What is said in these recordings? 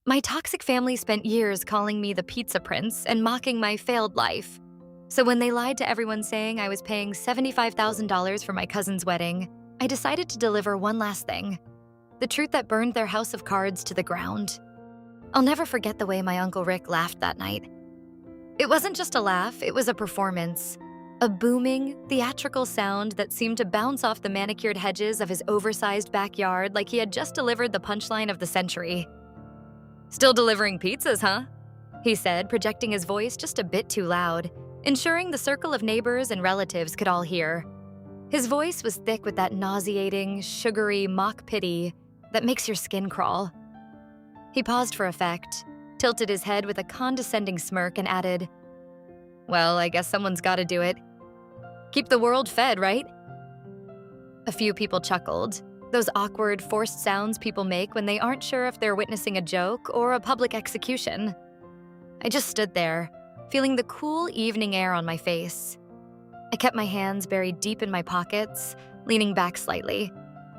My toxic family spent years calling me the pizza prince and mocking my failed life. So when they lied to everyone saying I was paying $75,000 for my cousin's wedding, I decided to deliver one last thing: the truth that burned their house of cards to the ground. I'll never forget the way my Uncle Rick laughed that night. It wasn't just a laugh, it was a performance. A booming, theatrical sound that seemed to bounce off the manicured hedges of his oversized backyard like he had just delivered the punchline of the century. "Still delivering pizzas, huh?" he said, projecting his voice just a bit too loud, ensuring the circle of neighbors and relatives could all hear. His voice was thick with that nauseating, sugary mock pity that makes your skin crawl. He paused for effect, tilted his head with a condescending smirk, and added, "Well, I guess someone's gotta do it. Keep the world fed, right?" A few people chuckled, those awkward, forced sounds people make when they aren't sure if they're witnessing a joke or a public execution. I just stood there, feeling the cool evening air on my face. I kept my hands buried deep in my pockets, leaning back slightly,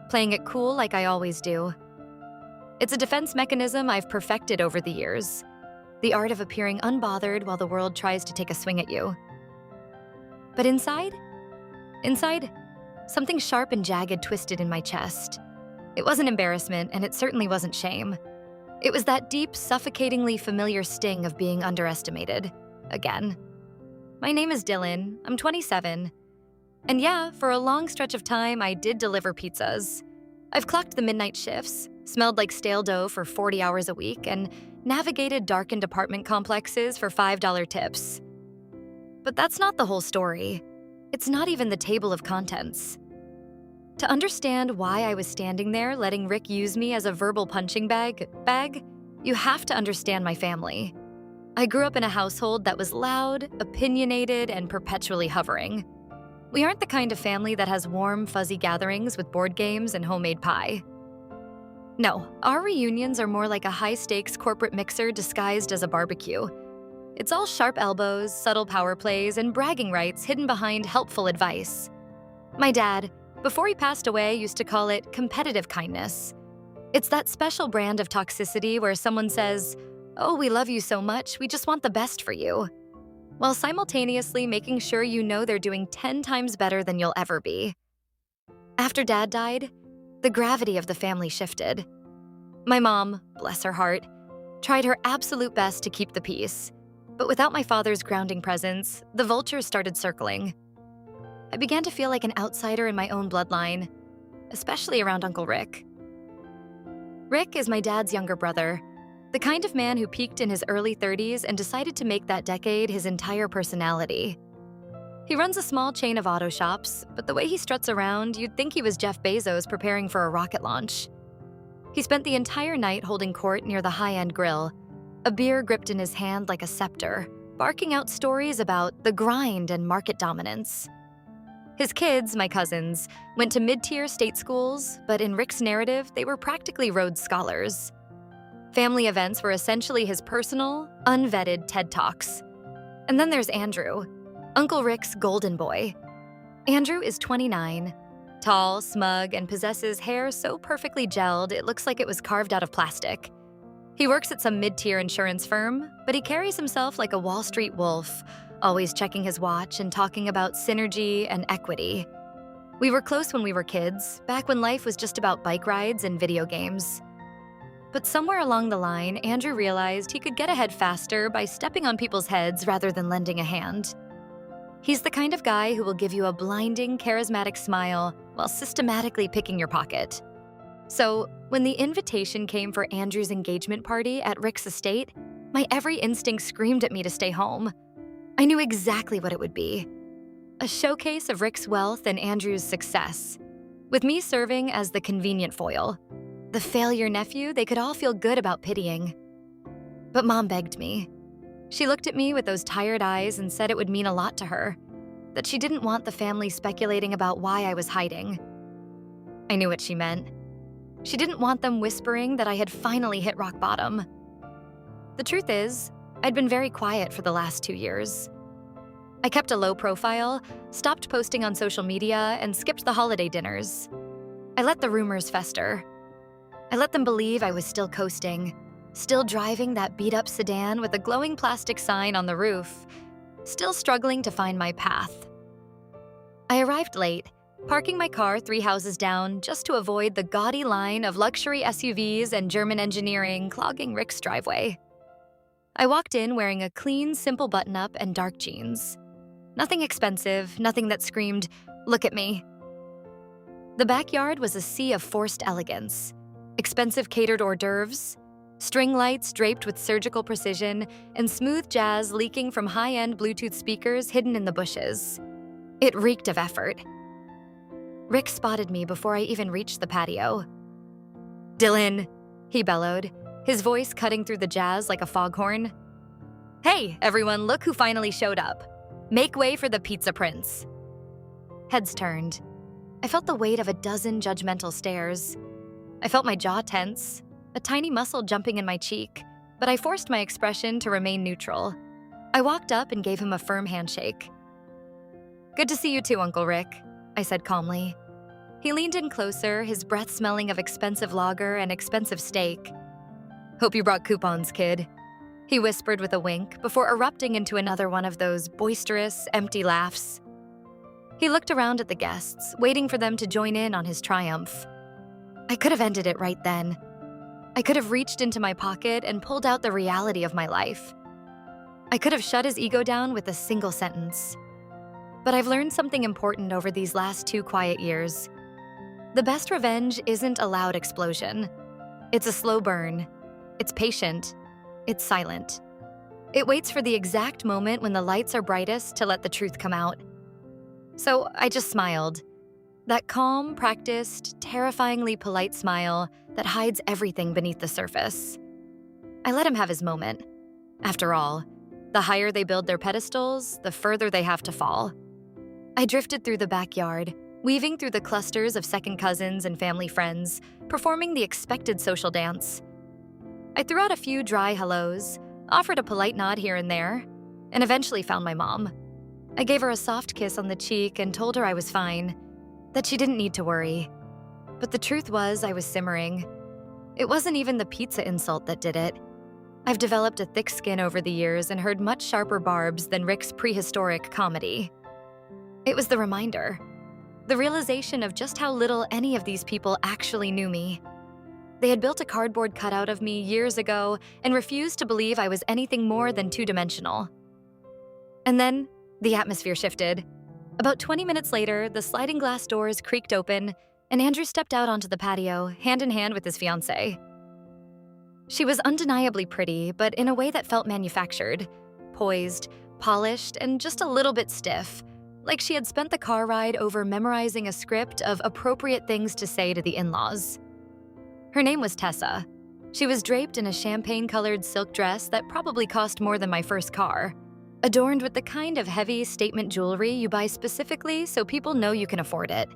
playing it cool like I always do. It's a defense mechanism I've perfected over the years, the art of appearing unbothered while the world tries to take a swing at you. But inside, something sharp and jagged twisted in my chest. It wasn't embarrassment, and it certainly wasn't shame. It was that deep, suffocatingly familiar sting of being underestimated. Again. My name is Dylan. I'm 27. And yeah, for a long stretch of time, I did deliver pizzas. I've clocked the midnight shifts, smelled like stale dough for 40 hours a week, and navigated darkened apartment complexes for $5 tips. But that's not the whole story. It's not even the table of contents. To understand why I was standing there letting Rick use me as a verbal punching bag, you have to understand my family. I grew up in a household that was loud, opinionated, and perpetually hovering. We aren't the kind of family that has warm, fuzzy gatherings with board games and homemade pie. No, our reunions are more like a high-stakes corporate mixer disguised as a barbecue. It's all sharp elbows, subtle power plays, and bragging rights hidden behind helpful advice. My dad, before he passed away, used to call it competitive kindness. It's that special brand of toxicity where someone says, "Oh, we love you so much, we just want the best for you," while simultaneously making sure you know they're doing 10 times better than you'll ever be. After Dad died, the gravity of the family shifted. My mom, bless her heart, tried her absolute best to keep the peace, but without my father's grounding presence, the vultures started circling. I began to feel like an outsider in my own bloodline, especially around Uncle Rick. Rick is my dad's younger brother, the kind of man who peaked in his early 30s and decided to make that decade his entire personality. He runs a small chain of auto shops, but the way he struts around, you'd think he was Jeff Bezos preparing for a rocket launch. He spent the entire night holding court near the high-end grill, a beer gripped in his hand like a scepter, barking out stories about the grind and market dominance. His kids, my cousins, went to mid-tier state schools, but in Rick's narrative, they were practically Rhodes Scholars. Family events were essentially his personal, unvetted TED Talks. And then there's Andrew, Uncle Rick's golden boy. Andrew is 29, tall, smug, and possesses hair so perfectly gelled it looks like it was carved out of plastic. He works at some mid-tier insurance firm, but he carries himself like a Wall Street wolf, always checking his watch and talking about synergy and equity. We were close when we were kids, back when life was just about bike rides and video games. But somewhere along the line, Andrew realized he could get ahead faster by stepping on people's heads rather than lending a hand. He's the kind of guy who will give you a blinding, charismatic smile while systematically picking your pocket. So, when the invitation came for Andrew's engagement party at Rick's estate, my every instinct screamed at me to stay home. I knew exactly what it would be. A showcase of Rick's wealth and Andrew's success, with me serving as the convenient foil. The failure nephew they could all feel good about pitying. But Mom begged me. She looked at me with those tired eyes and said it would mean a lot to her, that she didn't want the family speculating about why I was hiding. I knew what she meant. She didn't want them whispering that I had finally hit rock bottom. The truth is, I'd been very quiet for the last 2 years. I kept a low profile, stopped posting on social media, and skipped the holiday dinners. I let the rumors fester. I let them believe I was still coasting, still driving that beat-up sedan with a glowing plastic sign on the roof, still struggling to find my path. I arrived late, parking my car 3 houses down just to avoid the gaudy line of luxury SUVs and German engineering clogging Rick's driveway. I walked in wearing a clean, simple button-up and dark jeans. Nothing expensive, nothing that screamed, "Look at me." The backyard was a sea of forced elegance. Expensive catered hors d'oeuvres, string lights draped with surgical precision, and smooth jazz leaking from high-end Bluetooth speakers hidden in the bushes. It reeked of effort. Rick spotted me before I even reached the patio. "Dylan," he bellowed, his voice cutting through the jazz like a foghorn. "Hey, everyone, look who finally showed up. Make way for the Pizza Prince." Heads turned. I felt the weight of a dozen judgmental stares. I felt my jaw tense, a tiny muscle jumping in my cheek, but I forced my expression to remain neutral. I walked up and gave him a firm handshake. "Good to see you too, Uncle Rick," I said calmly. He leaned in closer, his breath smelling of expensive lager and expensive steak. "Hope you brought coupons, kid," he whispered with a wink before erupting into another one of those boisterous, empty laughs. He looked around at the guests, waiting for them to join in on his triumph. I could have ended it right then. I could have reached into my pocket and pulled out the reality of my life. I could have shut his ego down with a single sentence. But I've learned something important over these last 2 quiet years. The best revenge isn't a loud explosion. It's a slow burn. It's patient. It's silent. It waits for the exact moment when the lights are brightest to let the truth come out. So I just smiled. That calm, practiced, terrifyingly polite smile that hides everything beneath the surface. I let him have his moment. After all, the higher they build their pedestals, the further they have to fall. I drifted through the backyard, weaving through the clusters of second cousins and family friends, performing the expected social dance. I threw out a few dry hellos, offered a polite nod here and there, and eventually found my mom. I gave her a soft kiss on the cheek and told her I was fine, that she didn't need to worry. But the truth was I was simmering. It wasn't even the pizza insult that did it. I've developed a thick skin over the years and heard much sharper barbs than Rick's prehistoric comedy. It was the reminder, the realization of just how little any of these people actually knew me. They had built a cardboard cutout of me years ago and refused to believe I was anything more than two-dimensional. And then, the atmosphere shifted. About 20 minutes later, the sliding glass doors creaked open, and Andrew stepped out onto the patio, hand in hand with his fiancée. She was undeniably pretty, but in a way that felt manufactured, poised, polished, and just a little bit stiff, like she had spent the car ride over memorizing a script of appropriate things to say to the in-laws. Her name was Tessa. She was draped in a champagne-colored silk dress that probably cost more than my first car, adorned with the kind of heavy statement jewelry you buy specifically so people know you can afford it.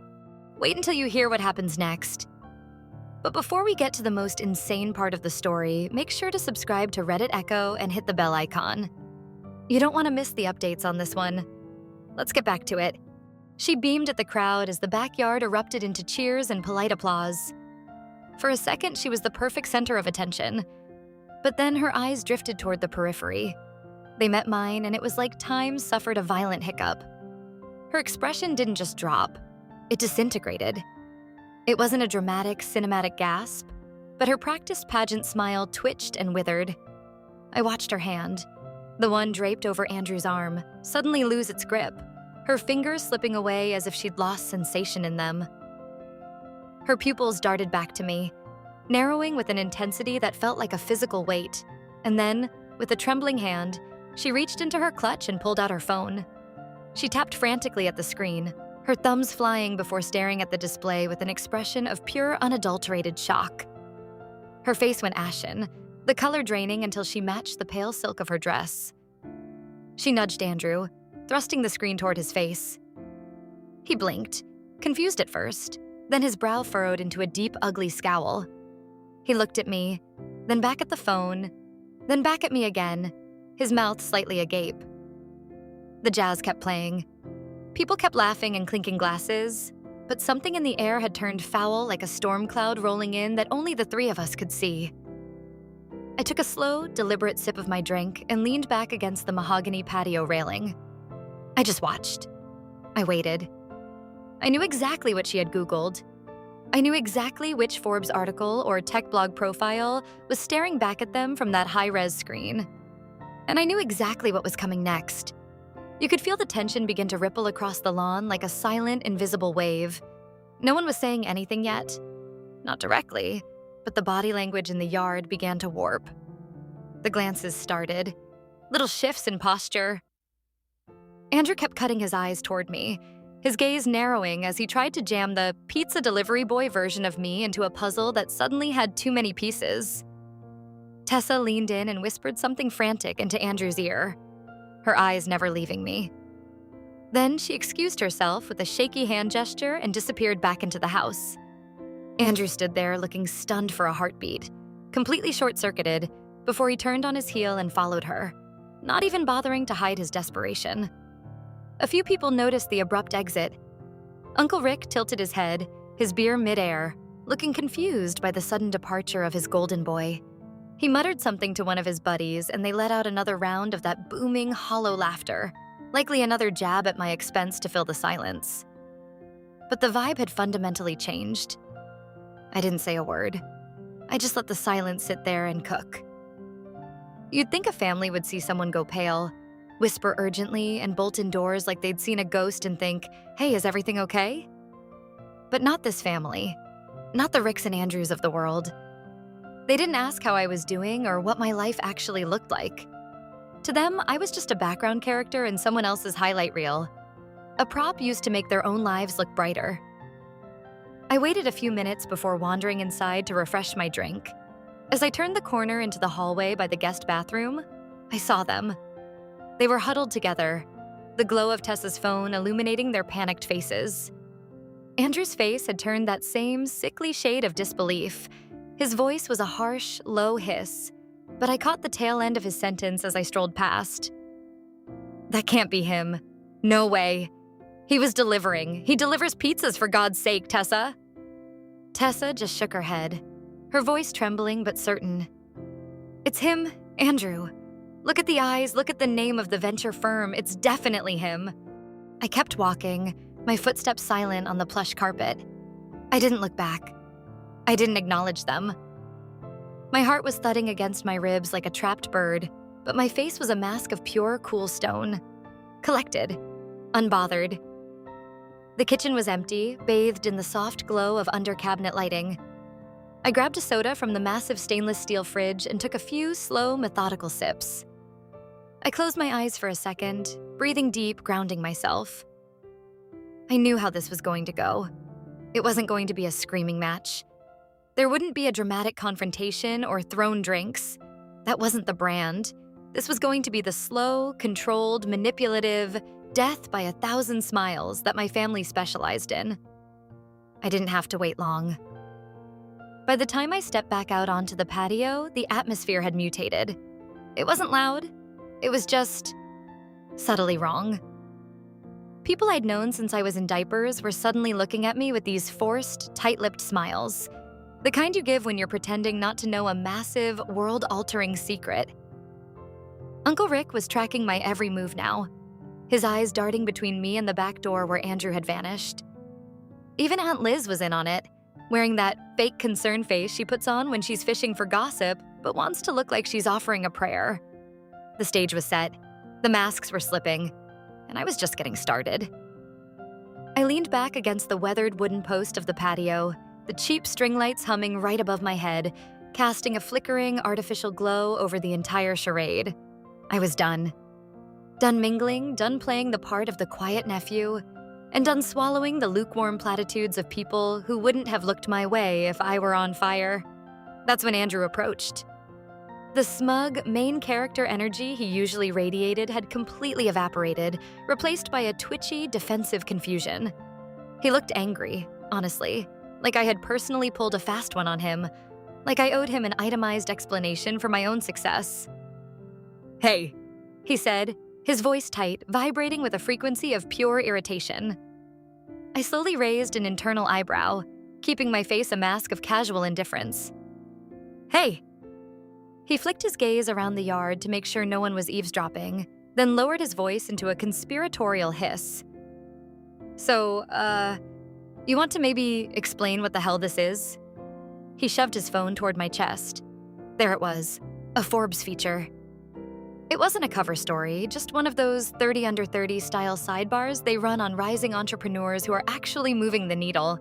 Wait until you hear what happens next. But before we get to the most insane part of the story, make sure to subscribe to Reddit Echo and hit the bell icon. You don't want to miss the updates on this one. Let's get back to it. She beamed at the crowd as the backyard erupted into cheers and polite applause. For a second, she was the perfect center of attention. But then her eyes drifted toward the periphery. They met mine, and it was like time suffered a violent hiccup. Her expression didn't just drop, it disintegrated. It wasn't a dramatic, cinematic gasp, but her practiced pageant smile twitched and withered. I watched her hand, the one draped over Andrew's arm, suddenly lose its grip, her fingers slipping away as if she'd lost sensation in them. Her pupils darted back to me, narrowing with an intensity that felt like a physical weight, and then, with a trembling hand, she reached into her clutch and pulled out her phone. She tapped frantically at the screen, her thumbs flying before staring at the display with an expression of pure, unadulterated shock. Her face went ashen, the color draining until she matched the pale silk of her dress. She nudged Andrew, thrusting the screen toward his face. He blinked, confused at first, then his brow furrowed into a deep, ugly scowl. He looked at me, then back at the phone, then back at me again, his mouth slightly agape. The jazz kept playing. People kept laughing and clinking glasses, but something in the air had turned foul like a storm cloud rolling in that only the 3 of us could see. I took a slow, deliberate sip of my drink and leaned back against the mahogany patio railing. I just watched. I waited. I knew exactly what she had Googled. I knew exactly which Forbes article or tech blog profile was staring back at them from that high-res screen. And I knew exactly what was coming next. You could feel the tension begin to ripple across the lawn like a silent, invisible wave. No one was saying anything yet. Not directly, but the body language in the yard began to warp. The glances started. Little shifts in posture. Andrew kept cutting his eyes toward me, his gaze narrowing as he tried to jam the pizza delivery boy version of me into a puzzle that suddenly had too many pieces. Tessa leaned in and whispered something frantic into Andrew's ear, her eyes never leaving me. Then she excused herself with a shaky hand gesture and disappeared back into the house. Andrew stood there looking stunned for a heartbeat, completely short-circuited, before he turned on his heel and followed her, not even bothering to hide his desperation. A few people noticed the abrupt exit. Uncle Rick tilted his head, his beer midair, looking confused by the sudden departure of his golden boy. He muttered something to one of his buddies, and they let out another round of that booming, hollow laughter, likely another jab at my expense to fill the silence. But the vibe had fundamentally changed. I didn't say a word. I just let the silence sit there and cook. You'd think a family would see someone go pale, whisper urgently, and bolt indoors like they'd seen a ghost and think, "Hey, is everything okay?" But not this family. Not the Ricks and Andrews of the world. They didn't ask how I was doing or what my life actually looked like. To them, I was just a background character in someone else's highlight reel, a prop used to make their own lives look brighter. I waited a few minutes before wandering inside to refresh my drink. As I turned the corner into the hallway by the guest bathroom, I saw them. They were huddled together, the glow of Tessa's phone illuminating their panicked faces. Andrew's face had turned that same sickly shade of disbelief. His voice was a harsh, low hiss, but I caught the tail end of his sentence as I strolled past. "That can't be him. No way. He was delivering. He delivers pizzas, for God's sake, Tessa." Tessa just shook her head, her voice trembling but certain. "It's him, Andrew. Look at the eyes, look at the name of the venture firm. It's definitely him." I kept walking, my footsteps silent on the plush carpet. I didn't look back. I didn't acknowledge them. My heart was thudding against my ribs like a trapped bird, but my face was a mask of pure, cool stone. Collected. Unbothered. The kitchen was empty, bathed in the soft glow of under-cabinet lighting. I grabbed a soda from the massive stainless steel fridge and took a few slow, methodical sips. I closed my eyes for a second, breathing deep, grounding myself. I knew how this was going to go. It wasn't going to be a screaming match. There wouldn't be a dramatic confrontation or thrown drinks. That wasn't the brand. This was going to be the slow, controlled, manipulative death by 1,000 smiles that my family specialized in. I didn't have to wait long. By the time I stepped back out onto the patio, the atmosphere had mutated. It wasn't loud. It was just subtly wrong. People I'd known since I was in diapers were suddenly looking at me with these forced, tight-lipped smiles. The kind you give when you're pretending not to know a massive, world-altering secret. Uncle Rick was tracking my every move now, his eyes darting between me and the back door where Andrew had vanished. Even Aunt Liz was in on it, wearing that fake concern face she puts on when she's fishing for gossip but wants to look like she's offering a prayer. The stage was set, the masks were slipping, and I was just getting started. I leaned back against the weathered wooden post of the patio, the cheap string lights humming right above my head, casting a flickering, artificial glow over the entire charade. I was done. Done mingling, done playing the part of the quiet nephew, and done swallowing the lukewarm platitudes of people who wouldn't have looked my way if I were on fire. That's when Andrew approached. The smug, main character energy he usually radiated had completely evaporated, replaced by a twitchy, defensive confusion. He looked angry, honestly, like I had personally pulled a fast one on him, like I owed him an itemized explanation for my own success. "Hey," he said, his voice tight, vibrating with a frequency of pure irritation. I slowly raised an internal eyebrow, keeping my face a mask of casual indifference. "Hey." He flicked his gaze around the yard to make sure no one was eavesdropping, then lowered his voice into a conspiratorial hiss. So, you want to maybe explain what the hell this is? He shoved his phone toward my chest. There it was, a Forbes feature. It wasn't a cover story, just one of those 30 under 30 style sidebars they run on rising entrepreneurs who are actually moving the needle.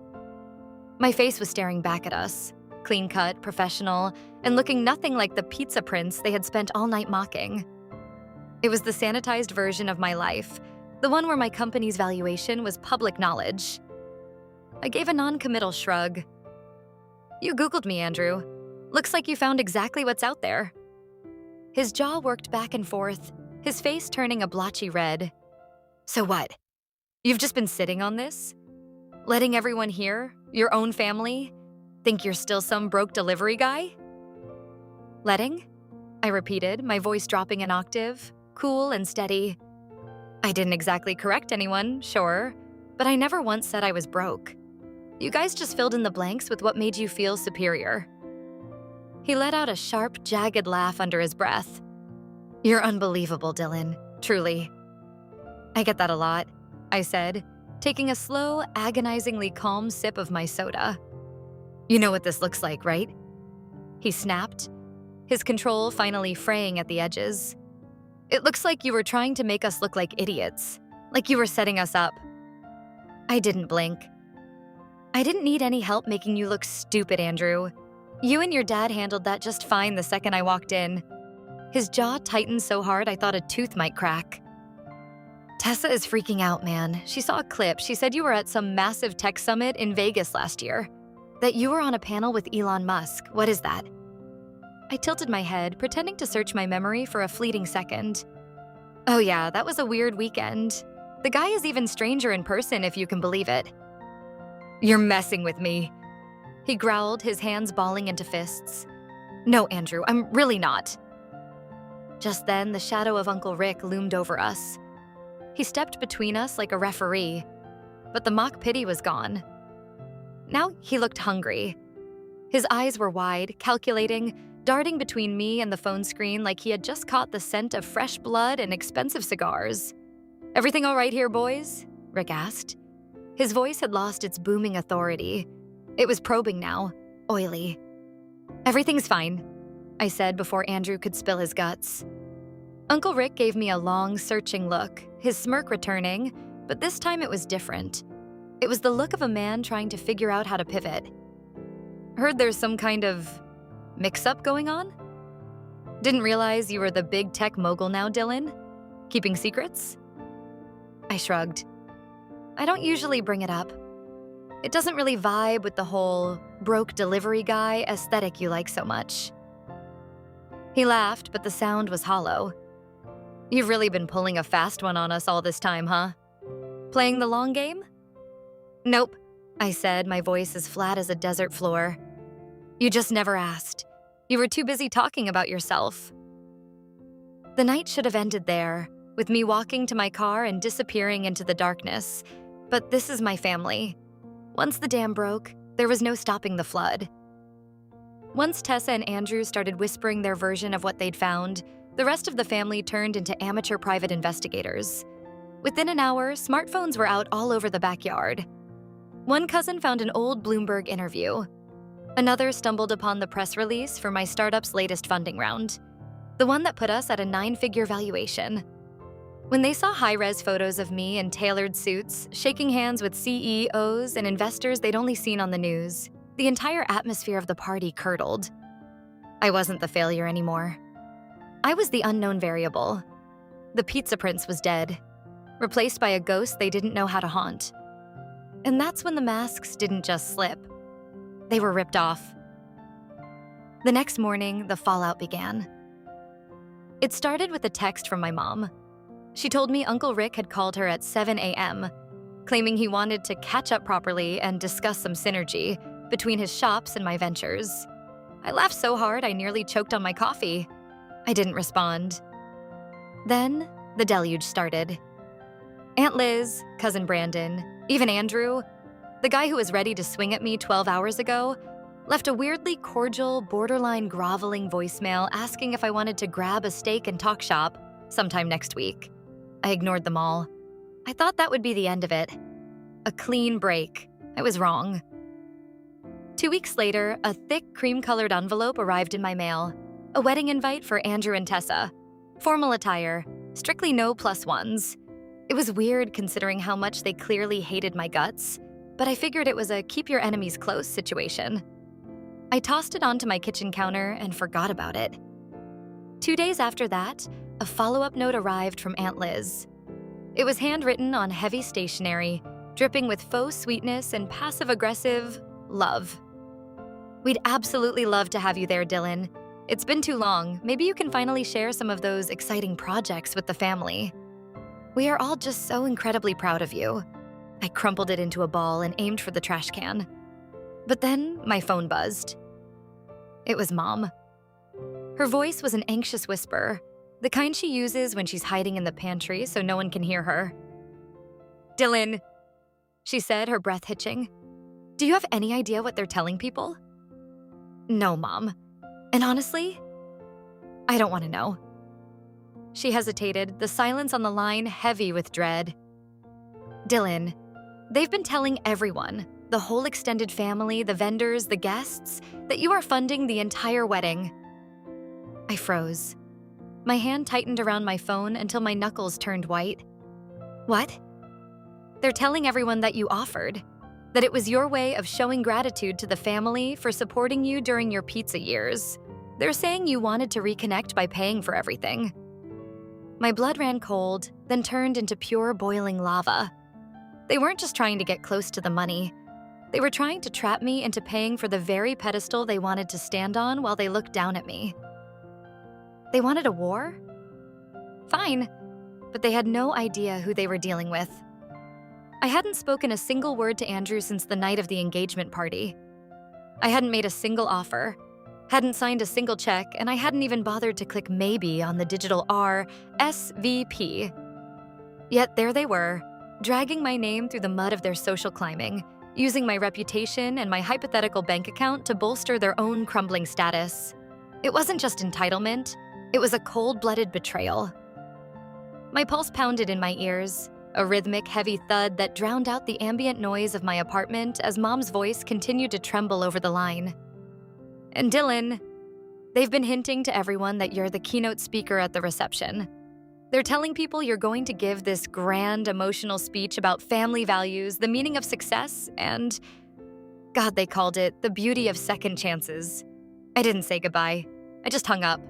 My face was staring back at us, clean-cut, professional, and looking nothing like the pizza prince they had spent all night mocking. It was the sanitized version of my life, the one where my company's valuation was public knowledge. I gave a non-committal shrug. You Googled me, Andrew. Looks like you found exactly what's out there. His jaw worked back and forth, his face turning a blotchy red. So what? You've just been sitting on this? Letting everyone here, your own family, think you're still some broke delivery guy? Letting? I repeated, my voice dropping an octave, cool and steady. I didn't exactly correct anyone, sure, but I never once said I was broke. You guys just filled in the blanks with what made you feel superior. He let out a sharp, jagged laugh under his breath. You're unbelievable, Dylan, truly. I get that a lot, I said, taking a slow, agonizingly calm sip of my soda. You know what this looks like, right? He snapped, his control finally fraying at the edges. It looks like you were trying to make us look like idiots, like you were setting us up. I didn't blink. I didn't need any help making you look stupid, Andrew. You and your dad handled that just fine the second I walked in. His jaw tightened so hard I thought a tooth might crack. Tessa is freaking out, man. She saw a clip. She said you were at some massive tech summit in Vegas last year. That you were on a panel with Elon Musk. What is that? I tilted my head, pretending to search my memory for a fleeting second. Oh yeah, that was a weird weekend. The guy is even stranger in person, if you can believe it. You're messing with me. He growled, his hands balling into fists. No, Andrew, I'm really not. Just then, the shadow of Uncle Rick loomed over us. He stepped between us like a referee, but the mock pity was gone. Now he looked hungry. His eyes were wide, calculating, darting between me and the phone screen like he had just caught the scent of fresh blood and expensive cigars. Everything all right here, boys? Rick asked. His voice had lost its booming authority. It was probing now, oily. Everything's fine, I said before Andrew could spill his guts. Uncle Rick gave me a long, searching look, his smirk returning, but this time it was different. It was the look of a man trying to figure out how to pivot. Heard there's some kind of mix-up going on? Didn't realize you were the big tech mogul now, Dylan? Keeping secrets? I shrugged. I don't usually bring it up. It doesn't really vibe with the whole broke delivery guy aesthetic you like so much. He laughed, but the sound was hollow. You've really been pulling a fast one on us all this time, huh? Playing the long game? Nope, I said, my voice as flat as a desert floor. You just never asked. You were too busy talking about yourself. The night should have ended there, with me walking to my car and disappearing into the darkness. But this is my family. Once the dam broke, there was no stopping the flood. Once Tessa and Andrew started whispering their version of what they'd found, the rest of the family turned into amateur private investigators. Within an hour, smartphones were out all over the backyard. One cousin found an old Bloomberg interview. Another stumbled upon the press release for my startup's latest funding round, the one that put us at a 9-figure valuation. When they saw high-res photos of me in tailored suits, shaking hands with CEOs and investors they'd only seen on the news, the entire atmosphere of the party curdled. I wasn't the failure anymore. I was the unknown variable. The pizza prince was dead, replaced by a ghost they didn't know how to haunt. And that's when the masks didn't just slip. They were ripped off. The next morning, the fallout began. It started with a text from my mom. She told me Uncle Rick had called her at 7 a.m., claiming he wanted to catch up properly and discuss some synergy between his shops and my ventures. I laughed so hard I nearly choked on my coffee. I didn't respond. Then, the deluge started. Aunt Liz, Cousin Brandon, even Andrew, the guy who was ready to swing at me 12 hours ago, left a weirdly cordial, borderline groveling voicemail asking if I wanted to grab a steak and talk shop sometime next week. I ignored them all. I thought that would be the end of it. A clean break. I was wrong. 2 weeks later, a thick cream-colored envelope arrived in my mail. A wedding invite for Andrew and Tessa. Formal attire, strictly no plus ones. It was weird considering how much they clearly hated my guts, but I figured it was a keep your enemies close situation. I tossed it onto my kitchen counter and forgot about it. 2 days after that, a follow-up note arrived from Aunt Liz. It was handwritten on heavy stationery, dripping with faux sweetness and passive-aggressive love. We'd absolutely love to have you there, Dylan. It's been too long. Maybe you can finally share some of those exciting projects with the family. We are all just so incredibly proud of you. I crumpled it into a ball and aimed for the trash can. But then my phone buzzed. It was Mom. Her voice was an anxious whisper, the kind she uses when she's hiding in the pantry so no one can hear her. "Dylan," she said, her breath hitching. "Do you have any idea what they're telling people?" "No, Mom. And honestly, I don't want to know." She hesitated, the silence on the line heavy with dread. "Dylan, they've been telling everyone, the whole extended family, the vendors, the guests, that you are funding the entire wedding." I froze. My hand tightened around my phone until my knuckles turned white. "What?" "They're telling everyone that you offered, that it was your way of showing gratitude to the family for supporting you during your pizza years. They're saying you wanted to reconnect by paying for everything." My blood ran cold, then turned into pure boiling lava. They weren't just trying to get close to the money. They were trying to trap me into paying for the very pedestal they wanted to stand on while they looked down at me. They wanted a war? Fine, but they had no idea who they were dealing with. I hadn't spoken a single word to Andrew since the night of the engagement party. I hadn't made a single offer, hadn't signed a single check, and I hadn't even bothered to click maybe on the digital RSVP. Yet there they were, dragging my name through the mud of their social climbing, using my reputation and my hypothetical bank account to bolster their own crumbling status. It wasn't just entitlement, it was a cold-blooded betrayal. My pulse pounded in my ears, a rhythmic, heavy thud that drowned out the ambient noise of my apartment as Mom's voice continued to tremble over the line. "And Dylan, they've been hinting to everyone that you're the keynote speaker at the reception. They're telling people you're going to give this grand, emotional speech about family values, the meaning of success, and, God, they called it the beauty of second chances." I didn't say goodbye. I just hung up.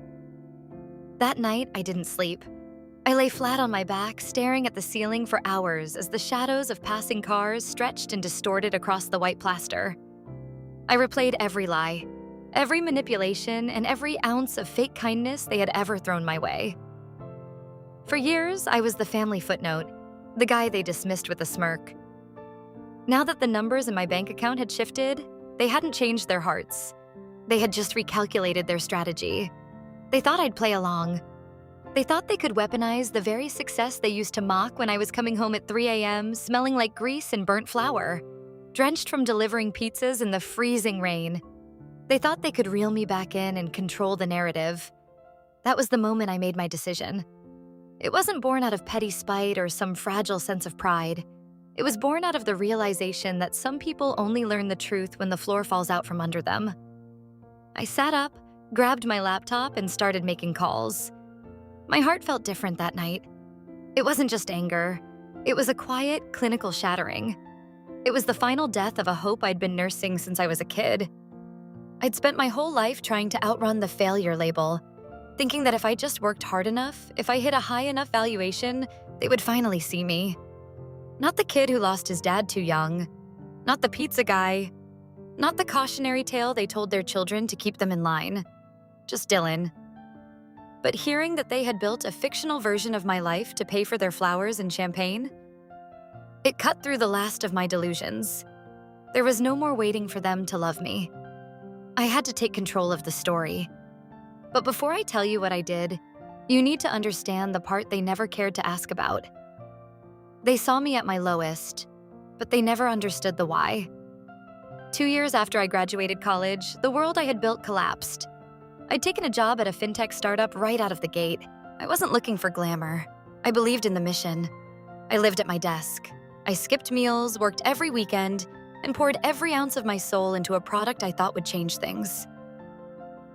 That night, I didn't sleep. I lay flat on my back, staring at the ceiling for hours as the shadows of passing cars stretched and distorted across the white plaster. I replayed every lie, every manipulation, and every ounce of fake kindness they had ever thrown my way. For years, I was the family footnote, the guy they dismissed with a smirk. Now that the numbers in my bank account had shifted, they hadn't changed their hearts. They had just recalculated their strategy. They thought I'd play along. They thought they could weaponize the very success they used to mock when I was coming home at 3 a.m., smelling like grease and burnt flour, drenched from delivering pizzas in the freezing rain. They thought they could reel me back in and control the narrative. That was the moment I made my decision. It wasn't born out of petty spite or some fragile sense of pride. It was born out of the realization that some people only learn the truth when the floor falls out from under them. I sat up, grabbed my laptop, and started making calls. My heart felt different that night. It wasn't just anger. It was a quiet, clinical shattering. It was the final death of a hope I'd been nursing since I was a kid. I'd spent my whole life trying to outrun the failure label, thinking that if I just worked hard enough, if I hit a high enough valuation, they would finally see me. Not the kid who lost his dad too young. Not the pizza guy. Not the cautionary tale they told their children to keep them in line. Just Dylan. But hearing that they had built a fictional version of my life to pay for their flowers and champagne, it cut through the last of my delusions. There was no more waiting for them to love me. I had to take control of the story. But before I tell you what I did, you need to understand the part they never cared to ask about. They saw me at my lowest, but they never understood the why. 2 years after I graduated college, the world I had built collapsed. I'd taken a job at a fintech startup right out of the gate. I wasn't looking for glamour. I believed in the mission. I lived at my desk. I skipped meals, worked every weekend, and poured every ounce of my soul into a product I thought would change things.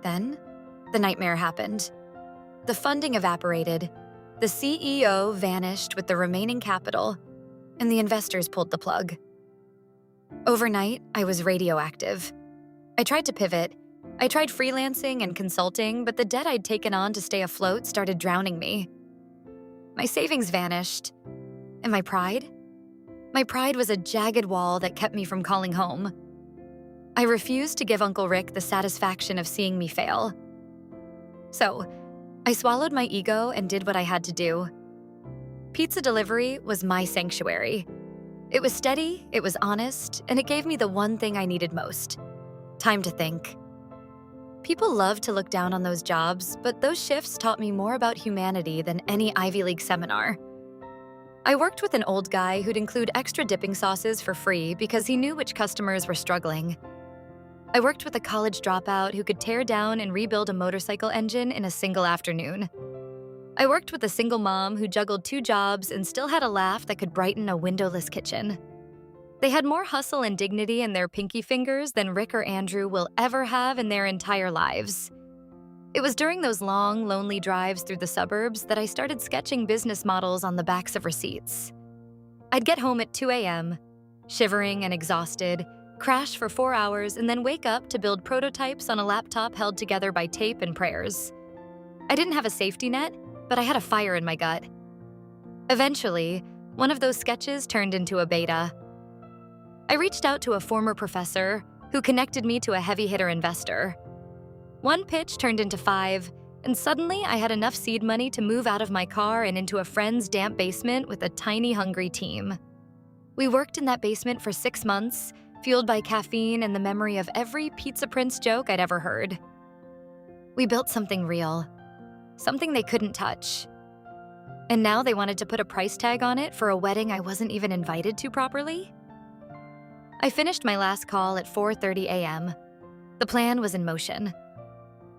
Then, the nightmare happened. The funding evaporated, the CEO vanished with the remaining capital, and the investors pulled the plug. Overnight, I was radioactive. I tried to pivot. I tried freelancing and consulting, but the debt I'd taken on to stay afloat started drowning me. My savings vanished. And my pride? My pride was a jagged wall that kept me from calling home. I refused to give Uncle Rick the satisfaction of seeing me fail. So, I swallowed my ego and did what I had to do. Pizza delivery was my sanctuary. It was steady, it was honest, and it gave me the one thing I needed most: time to think. People love to look down on those jobs, but those shifts taught me more about humanity than any Ivy League seminar. I worked with an old guy who'd include extra dipping sauces for free because he knew which customers were struggling. I worked with a college dropout who could tear down and rebuild a motorcycle engine in a single afternoon. I worked with a single mom who juggled 2 jobs and still had a laugh that could brighten a windowless kitchen. They had more hustle and dignity in their pinky fingers than Rick or Andrew will ever have in their entire lives. It was during those long, lonely drives through the suburbs that I started sketching business models on the backs of receipts. I'd get home at 2 a.m., shivering and exhausted, crash for 4 hours, and then wake up to build prototypes on a laptop held together by tape and prayers. I didn't have a safety net, but I had a fire in my gut. Eventually, one of those sketches turned into a beta. I reached out to a former professor who connected me to a heavy-hitter investor. One pitch turned into 5, and suddenly I had enough seed money to move out of my car and into a friend's damp basement with a tiny, hungry team. We worked in that basement for 6 months, fueled by caffeine and the memory of every Pizza Prince joke I'd ever heard. We built something real, something they couldn't touch. And now they wanted to put a price tag on it for a wedding I wasn't even invited to properly? I finished my last call at 4:30 a.m. The plan was in motion.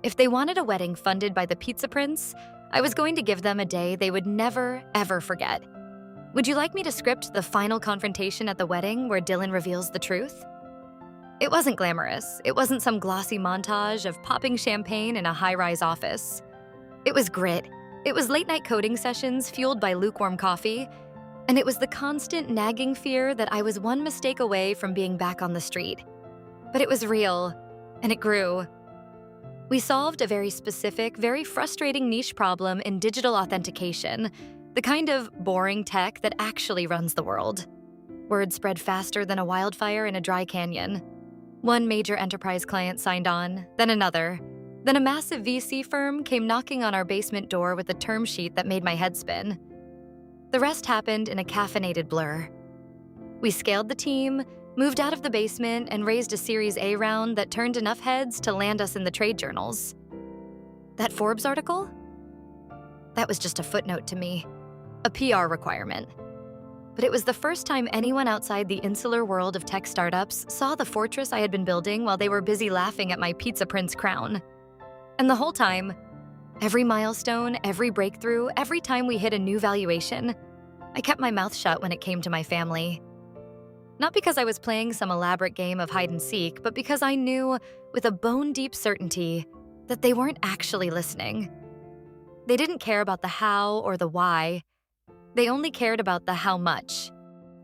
If they wanted a wedding funded by the Pizza Prince, I was going to give them a day they would never, ever forget. Would you like me to script the final confrontation at the wedding where Dylan reveals the truth? It wasn't glamorous. It wasn't some glossy montage of popping champagne in a high-rise office. It was grit. It was late-night coding sessions fueled by lukewarm coffee, and it was the constant nagging fear that I was one mistake away from being back on the street. But it was real, and it grew. We solved a very specific, very frustrating niche problem in digital authentication, the kind of boring tech that actually runs the world. Word spread faster than a wildfire in a dry canyon. One major enterprise client signed on, then another. Then a massive VC firm came knocking on our basement door with a term sheet that made my head spin. The rest happened in a caffeinated blur. We scaled the team, moved out of the basement, and raised a Series A round that turned enough heads to land us in the trade journals. That Forbes article? That was just a footnote to me, a PR requirement. But it was the first time anyone outside the insular world of tech startups saw the fortress I had been building while they were busy laughing at my Pizza Prince crown. And the whole time, every milestone, every breakthrough, every time we hit a new valuation, I kept my mouth shut when it came to my family. Not because I was playing some elaborate game of hide and seek, but because I knew, with a bone-deep certainty, that they weren't actually listening. They didn't care about the how or the why. They only cared about the how much.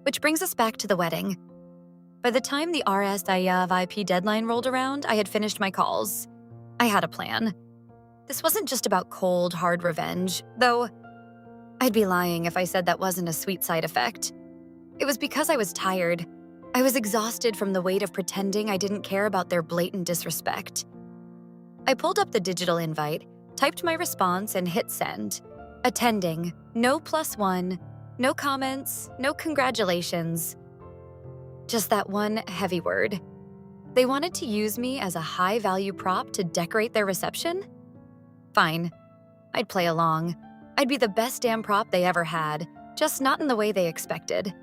Which brings us back to the wedding. By the time the RSIP deadline rolled around, I had finished my calls. I had a plan. This wasn't just about cold, hard revenge, though I'd be lying if I said that wasn't a sweet side effect. It was because I was tired. I was exhausted from the weight of pretending I didn't care about their blatant disrespect. I pulled up the digital invite, typed my response, and hit send. Attending, no +1, no comments, no congratulations. Just that one heavy word. They wanted to use me as a high-value prop to decorate their reception? Fine. I'd play along. I'd be the best damn prop they ever had, just not in the way they expected.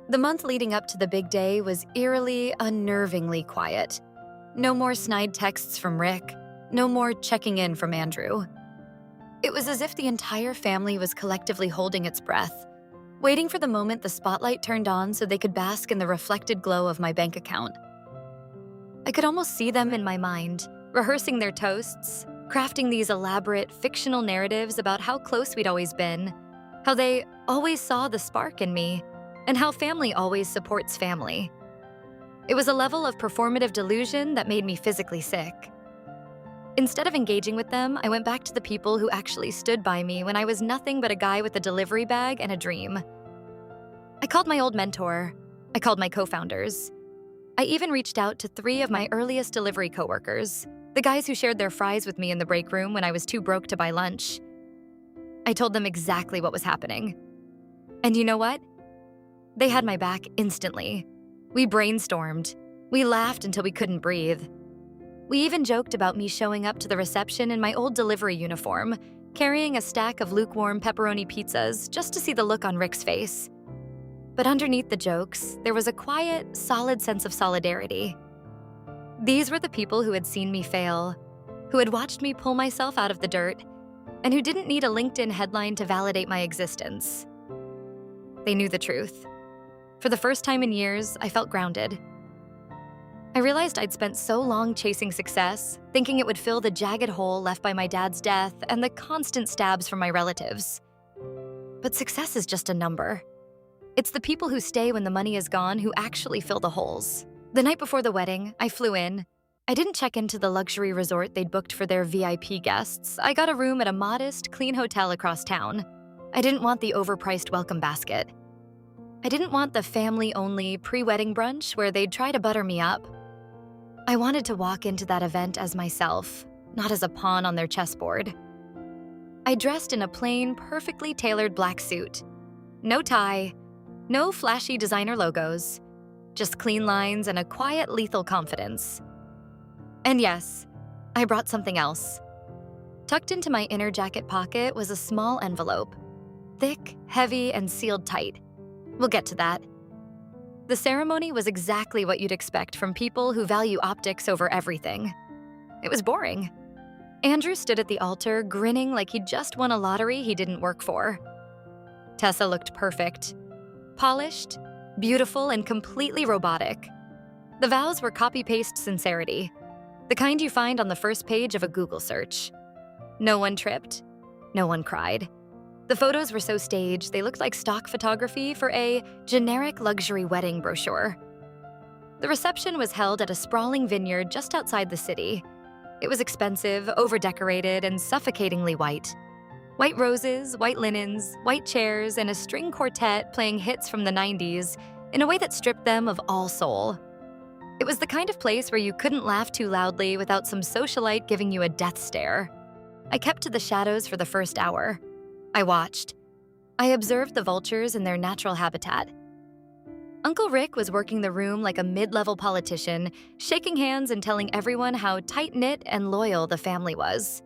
The month leading up to the big day was eerily, unnervingly quiet. No more snide texts from Rick, no more checking in from Andrew. It was as if the entire family was collectively holding its breath, waiting for the moment the spotlight turned on so they could bask in the reflected glow of my bank account. I could almost see them in my mind, rehearsing their toasts, crafting these elaborate fictional narratives about how close we'd always been, how they always saw the spark in me, and how family always supports family. It was a level of performative delusion that made me physically sick. Instead of engaging with them, I went back to the people who actually stood by me when I was nothing but a guy with a delivery bag and a dream. I called my old mentor. I called my co-founders. I even reached out to 3 of my earliest delivery coworkers, the guys who shared their fries with me in the break room when I was too broke to buy lunch. I told them exactly what was happening. And you know what? They had my back instantly. We brainstormed. We laughed until we couldn't breathe. We even joked about me showing up to the reception in my old delivery uniform, carrying a stack of lukewarm pepperoni pizzas just to see the look on Rick's face. But underneath the jokes, there was a quiet, solid sense of solidarity. These were the people who had seen me fail, who had watched me pull myself out of the dirt, and who didn't need a LinkedIn headline to validate my existence. They knew the truth. For the first time in years, I felt grounded. I realized I'd spent so long chasing success, thinking it would fill the jagged hole left by my dad's death and the constant stabs from my relatives. But success is just a number. It's the people who stay when the money is gone who actually fill the holes. The night before the wedding, I flew in. I didn't check into the luxury resort they'd booked for their VIP guests. I got a room at a modest, clean hotel across town. I didn't want the overpriced welcome basket. I didn't want the family-only pre-wedding brunch where they'd try to butter me up. I wanted to walk into that event as myself, not as a pawn on their chessboard. I dressed in a plain, perfectly tailored black suit. No tie, no flashy designer logos, just clean lines and a quiet, lethal confidence. And yes, I brought something else. Tucked into my inner jacket pocket was a small envelope, thick, heavy, and sealed tight. We'll get to that. The ceremony was exactly what you'd expect from people who value optics over everything. It was boring. Andrew stood at the altar, grinning like he'd just won a lottery he didn't work for. Tessa looked perfect. Polished, beautiful, and completely robotic. The vows were copy-paste sincerity, the kind you find on the first page of a Google search. No one tripped. No one cried. The photos were so staged, they looked like stock photography for a generic luxury wedding brochure. The reception was held at a sprawling vineyard just outside the city. It was expensive, over-decorated, and suffocatingly white. White roses, white linens, white chairs, and a string quartet playing hits from the 90s in a way that stripped them of all soul. It was the kind of place where you couldn't laugh too loudly without some socialite giving you a death stare. I kept to the shadows for the first hour. I watched. I observed the vultures in their natural habitat. Uncle Rick was working the room like a mid-level politician, shaking hands and telling everyone how tight-knit and loyal the family was.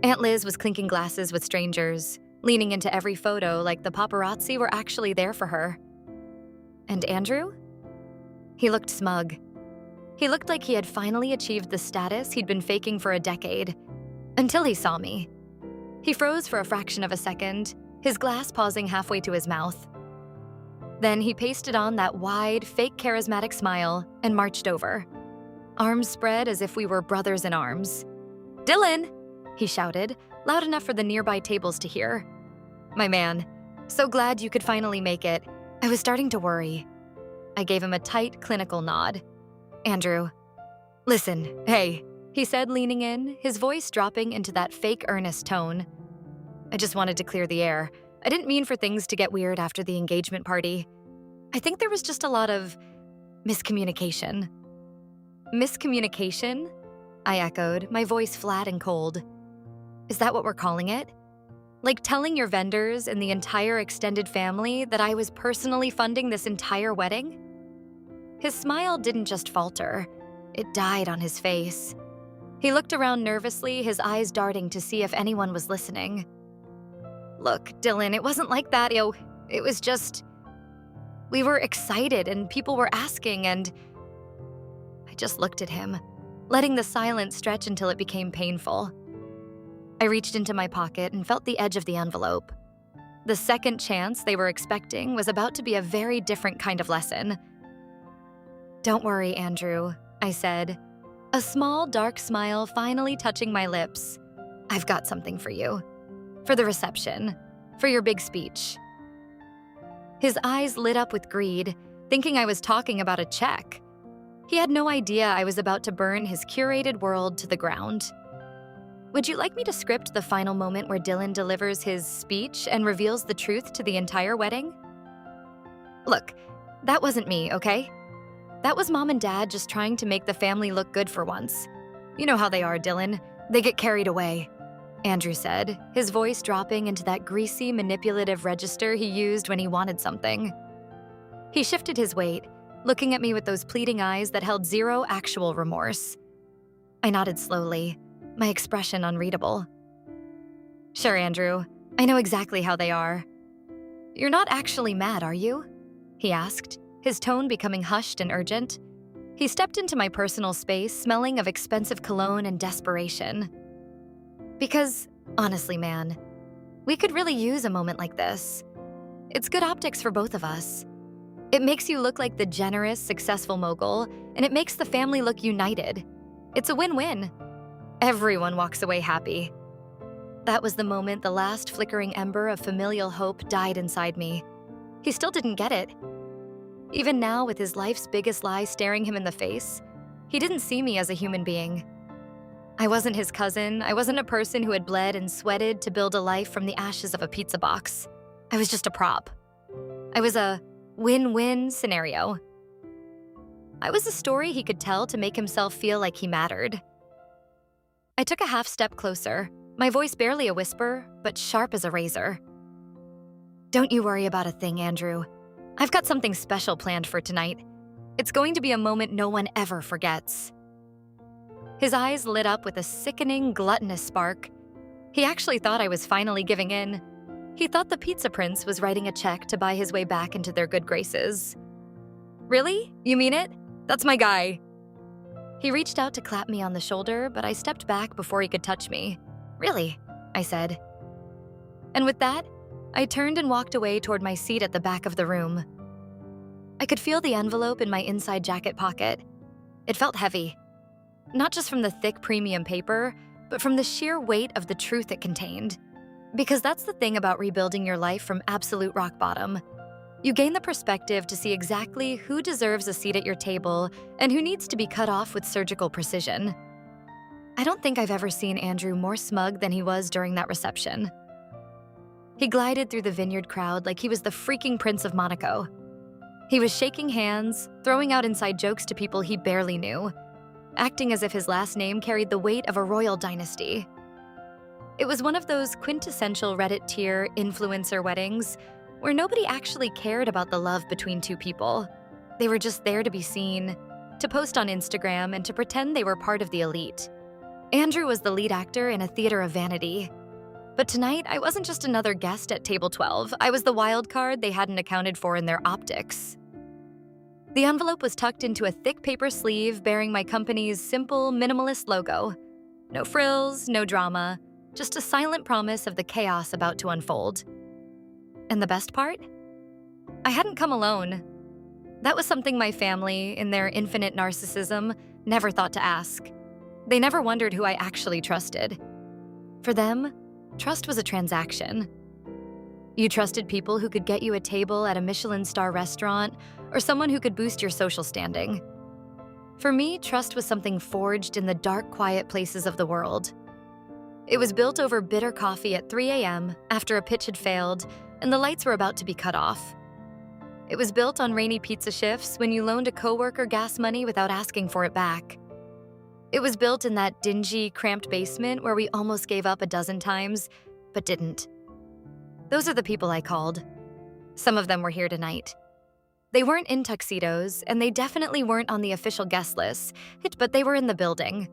Aunt Liz was clinking glasses with strangers, leaning into every photo like the paparazzi were actually there for her. And Andrew? He looked smug. He looked like he had finally achieved the status he'd been faking for a decade, until he saw me. He froze for a fraction of a second, his glass pausing halfway to his mouth. Then he pasted on that wide, fake charismatic smile and marched over, arms spread as if we were brothers in arms. "Dylan!" he shouted, loud enough for the nearby tables to hear. "My man, so glad you could finally make it. I was starting to worry." I gave him a tight, clinical nod. "Andrew, listen, hey," he said, leaning in, his voice dropping into that fake earnest tone. "I just wanted to clear the air. I didn't mean for things to get weird after the engagement party. I think there was just a lot of miscommunication." "Miscommunication?" I echoed, my voice flat and cold. "Is that what we're calling it? Like telling your vendors and the entire extended family that I was personally funding this entire wedding?" His smile didn't just falter. It died on his face. He looked around nervously, his eyes darting to see if anyone was listening. "Look, Dylan, it wasn't like that. It was just..." We were excited and people were asking, and I just looked at him, letting the silence stretch until it became painful. I reached into my pocket and felt the edge of the envelope. The second chance they were expecting was about to be a very different kind of lesson. "Don't worry, Andrew," I said, a small, dark smile finally touching my lips. "I've got something for you. For the reception. For your big speech." His eyes lit up with greed, thinking I was talking about a check. He had no idea I was about to burn his curated world to the ground. "Would you like me to script the final moment where Dylan delivers his speech and reveals the truth to the entire wedding?" Look, that wasn't me, okay? That was Mom and Dad just trying to make the family look good for once. "You know how they are, Dylan. They get carried away," Andrew said, his voice dropping into that greasy, manipulative register he used when he wanted something. He shifted his weight, looking at me with those pleading eyes that held zero actual remorse. I nodded slowly, my expression unreadable. "Sure, Andrew. I know exactly how they are." "You're not actually mad, are you?" he asked, his tone becoming hushed and urgent. He stepped into my personal space, smelling of expensive cologne and desperation. "Because, honestly, man, we could really use a moment like this. It's good optics for both of us. It makes you look like the generous, successful mogul, and it makes the family look united. It's a win-win. Everyone walks away happy." That was the moment the last flickering ember of familial hope died inside me. He still didn't get it. Even now, with his life's biggest lie staring him in the face, he didn't see me as a human being. I wasn't his cousin. I wasn't a person who had bled and sweated to build a life from the ashes of a pizza box. I was just a prop. I was a win-win scenario. I was a story he could tell to make himself feel like he mattered. I took a half step closer, my voice barely a whisper, but sharp as a razor. "Don't you worry about a thing, Andrew. I've got something special planned for tonight. It's going to be a moment no one ever forgets." His eyes lit up with a sickening, gluttonous spark. He actually thought I was finally giving in. He thought the pizza prince was writing a check to buy his way back into their good graces. "Really? You mean it? That's my guy." He reached out to clap me on the shoulder, but I stepped back before he could touch me. "Really?" I said. And with that, I turned and walked away toward my seat at the back of the room. I could feel the envelope in my inside jacket pocket. It felt heavy. Not just from the thick premium paper, but from the sheer weight of the truth it contained. Because that's the thing about rebuilding your life from absolute rock bottom. You gain the perspective to see exactly who deserves a seat at your table and who needs to be cut off with surgical precision. I don't think I've ever seen Andrew more smug than he was during that reception. He glided through the vineyard crowd like he was the freaking Prince of Monaco. He was shaking hands, throwing out inside jokes to people he barely knew, acting as if his last name carried the weight of a royal dynasty. It was one of those quintessential Reddit tier influencer weddings where nobody actually cared about the love between two people. They were just there to be seen, to post on Instagram, and to pretend they were part of the elite. Andrew was the lead actor in a theater of vanity. But tonight, I wasn't just another guest at table 12. I was the wild card they hadn't accounted for in their optics. The envelope was tucked into a thick paper sleeve bearing my company's simple, minimalist logo. No frills, no drama, just a silent promise of the chaos about to unfold. And the best part? I hadn't come alone. That was something my family, in their infinite narcissism, never thought to ask. They never wondered who I actually trusted. For them, trust was a transaction. You trusted people who could get you a table at a Michelin star restaurant or someone who could boost your social standing. For me, trust was something forged in the dark, quiet places of the world. It was built over bitter coffee at 3 a.m. after a pitch had failed and the lights were about to be cut off. It was built on rainy pizza shifts when you loaned a coworker gas money without asking for it back. It was built in that dingy, cramped basement where we almost gave up a dozen times, but didn't. Those are the people I called. Some of them were here tonight. They weren't in tuxedos, and they definitely weren't on the official guest list, but they were in the building.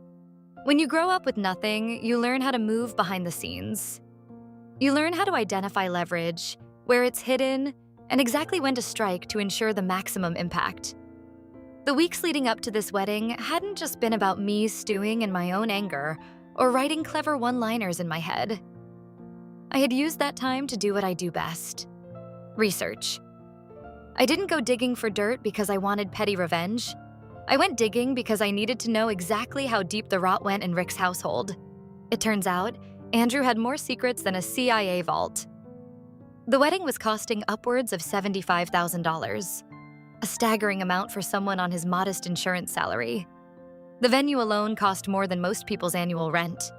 When you grow up with nothing, you learn how to move behind the scenes. You learn how to identify leverage, where it's hidden, and exactly when to strike to ensure the maximum impact. The weeks leading up to this wedding hadn't just been about me stewing in my own anger or writing clever one-liners in my head. I had used that time to do what I do best: research. I didn't go digging for dirt because I wanted petty revenge. I went digging because I needed to know exactly how deep the rot went in Rick's household. It turns out, Andrew had more secrets than a CIA vault. The wedding was costing upwards of $75,000, a staggering amount for someone on his modest insurance salary. The venue alone cost more than most people's annual rent.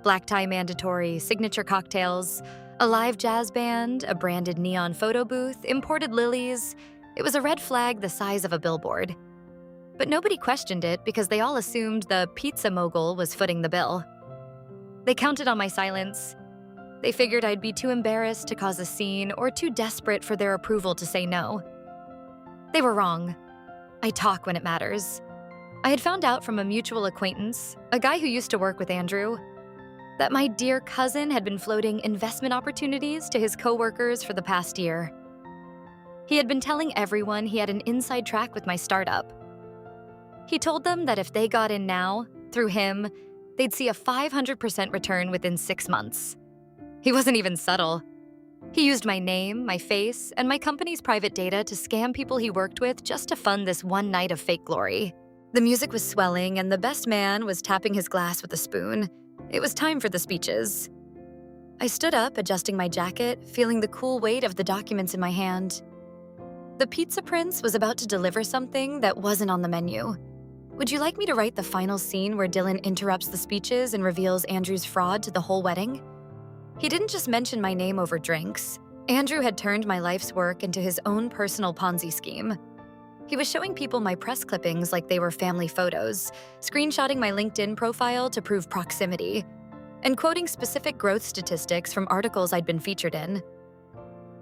Black tie mandatory, signature cocktails, a live jazz band, a branded neon photo booth, imported lilies. It was a red flag the size of a billboard. But nobody questioned it because they all assumed the pizza mogul was footing the bill. They counted on my silence. They figured I'd be too embarrassed to cause a scene or too desperate for their approval to say no. They were wrong. I talk when it matters. I had found out from a mutual acquaintance, a guy who used to work with Andrew, that my dear cousin had been floating investment opportunities to his coworkers for the past year. He had been telling everyone he had an inside track with my startup. He told them that if they got in now, through him, they'd see a 500% return within 6 months. He wasn't even subtle. He used my name, my face, and my company's private data to scam people he worked with just to fund this one night of fake glory. The music was swelling, and the best man was tapping his glass with a spoon. It was time for the speeches. I stood up, adjusting my jacket, feeling the cool weight of the documents in my hand. The pizza prince was about to deliver something that wasn't on the menu. Would you like me to write the final scene where Dylan interrupts the speeches and reveals Andrew's fraud to the whole wedding? He didn't just mention my name over drinks. Andrew had turned my life's work into his own personal Ponzi scheme. He was showing people my press clippings like they were family photos, screenshotting my LinkedIn profile to prove proximity, and quoting specific growth statistics from articles I'd been featured in.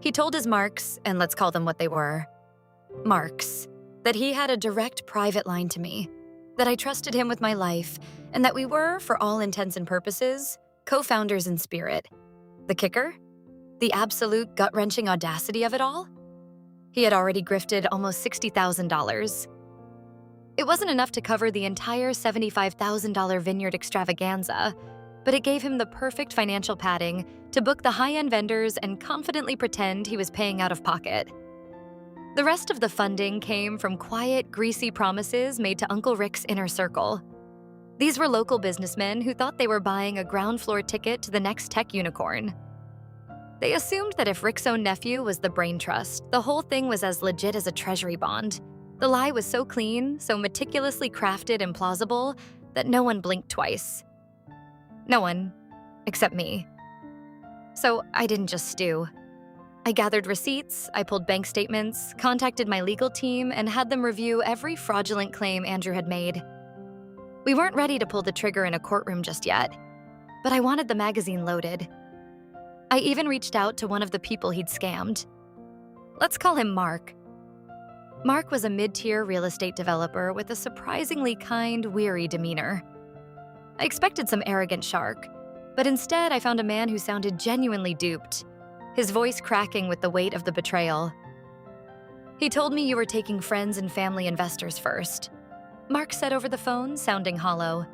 He told his marks, and let's call them what they were, marks, that he had a direct private line to me, that I trusted him with my life, and that we were, for all intents and purposes, co-founders in spirit. The kicker? The absolute gut-wrenching audacity of it all? He had already grifted almost $60,000. It wasn't enough to cover the entire $75,000 vineyard extravaganza, but it gave him the perfect financial padding to book the high-end vendors and confidently pretend he was paying out of pocket. The rest of the funding came from quiet, greasy promises made to Uncle Rick's inner circle. These were local businessmen who thought they were buying a ground floor ticket to the next tech unicorn. They assumed that if Rick's own nephew was the brain trust, the whole thing was as legit as a treasury bond. The lie was so clean, so meticulously crafted and plausible, that no one blinked twice. No one, except me. So I didn't just stew. I gathered receipts, I pulled bank statements, contacted my legal team, and had them review every fraudulent claim Andrew had made. We weren't ready to pull the trigger in a courtroom just yet, but I wanted the magazine loaded. I even reached out to one of the people he'd scammed. Let's call him Mark. Mark was a mid-tier real estate developer with a surprisingly kind, weary demeanor. I expected some arrogant shark, but instead I found a man who sounded genuinely duped, his voice cracking with the weight of the betrayal. He told me you were taking friends and family investors first. Mark said over the phone, sounding hollow.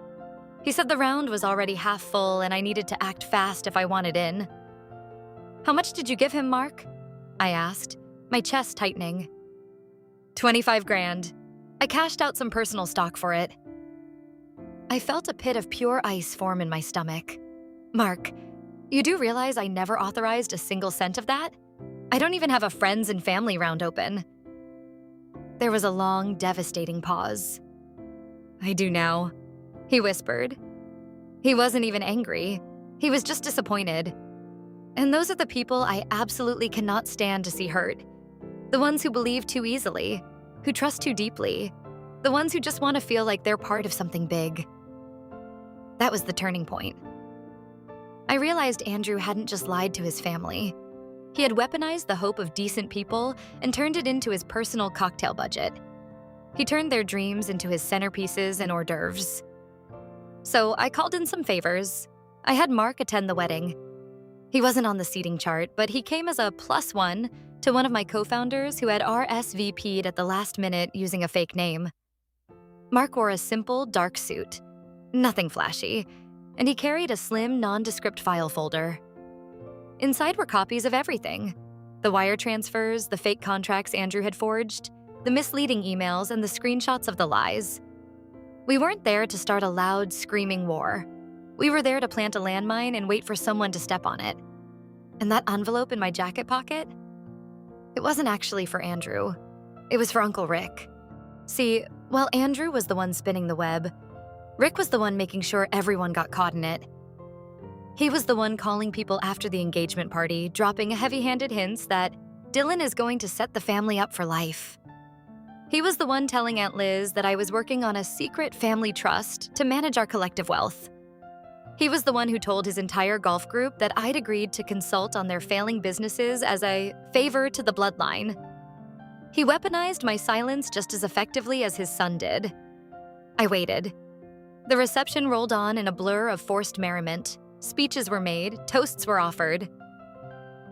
He said the round was already half full and I needed to act fast if I wanted in. How much did you give him, Mark? I asked, my chest tightening. 25 grand. I cashed out some personal stock for it. I felt a pit of pure ice form in my stomach. Mark, you do realize I never authorized a single cent of that? I don't even have a friends and family round open. There was a long, devastating pause. I do now, he whispered. He wasn't even angry. He was just disappointed. And those are the people I absolutely cannot stand to see hurt. The ones who believe too easily, who trust too deeply, the ones who just want to feel like they're part of something big. That was the turning point. I realized Andrew hadn't just lied to his family. He had weaponized the hope of decent people and turned it into his personal cocktail budget. He turned their dreams into his centerpieces and hors d'oeuvres. So I called in some favors. I had Mark attend the wedding. He wasn't on the seating chart, but he came as a +1 to one of my co-founders who had RSVP'd at the last minute using a fake name. Mark wore a simple, dark suit. Nothing flashy, and he carried a slim, nondescript file folder. Inside were copies of everything: the wire transfers, the fake contracts Andrew had forged, the misleading emails, and the screenshots of the lies. We weren't there to start a loud, screaming war. We were there to plant a landmine and wait for someone to step on it. And that envelope in my jacket pocket? It wasn't actually for Andrew. It was for Uncle Rick. See, while Andrew was the one spinning the web, Rick was the one making sure everyone got caught in it. He was the one calling people after the engagement party, dropping heavy-handed hints that Dylan is going to set the family up for life. He was the one telling Aunt Liz that I was working on a secret family trust to manage our collective wealth. He was the one who told his entire golf group that I'd agreed to consult on their failing businesses as a favor to the bloodline. He weaponized my silence just as effectively as his son did. I waited. The reception rolled on in a blur of forced merriment. Speeches were made, toasts were offered.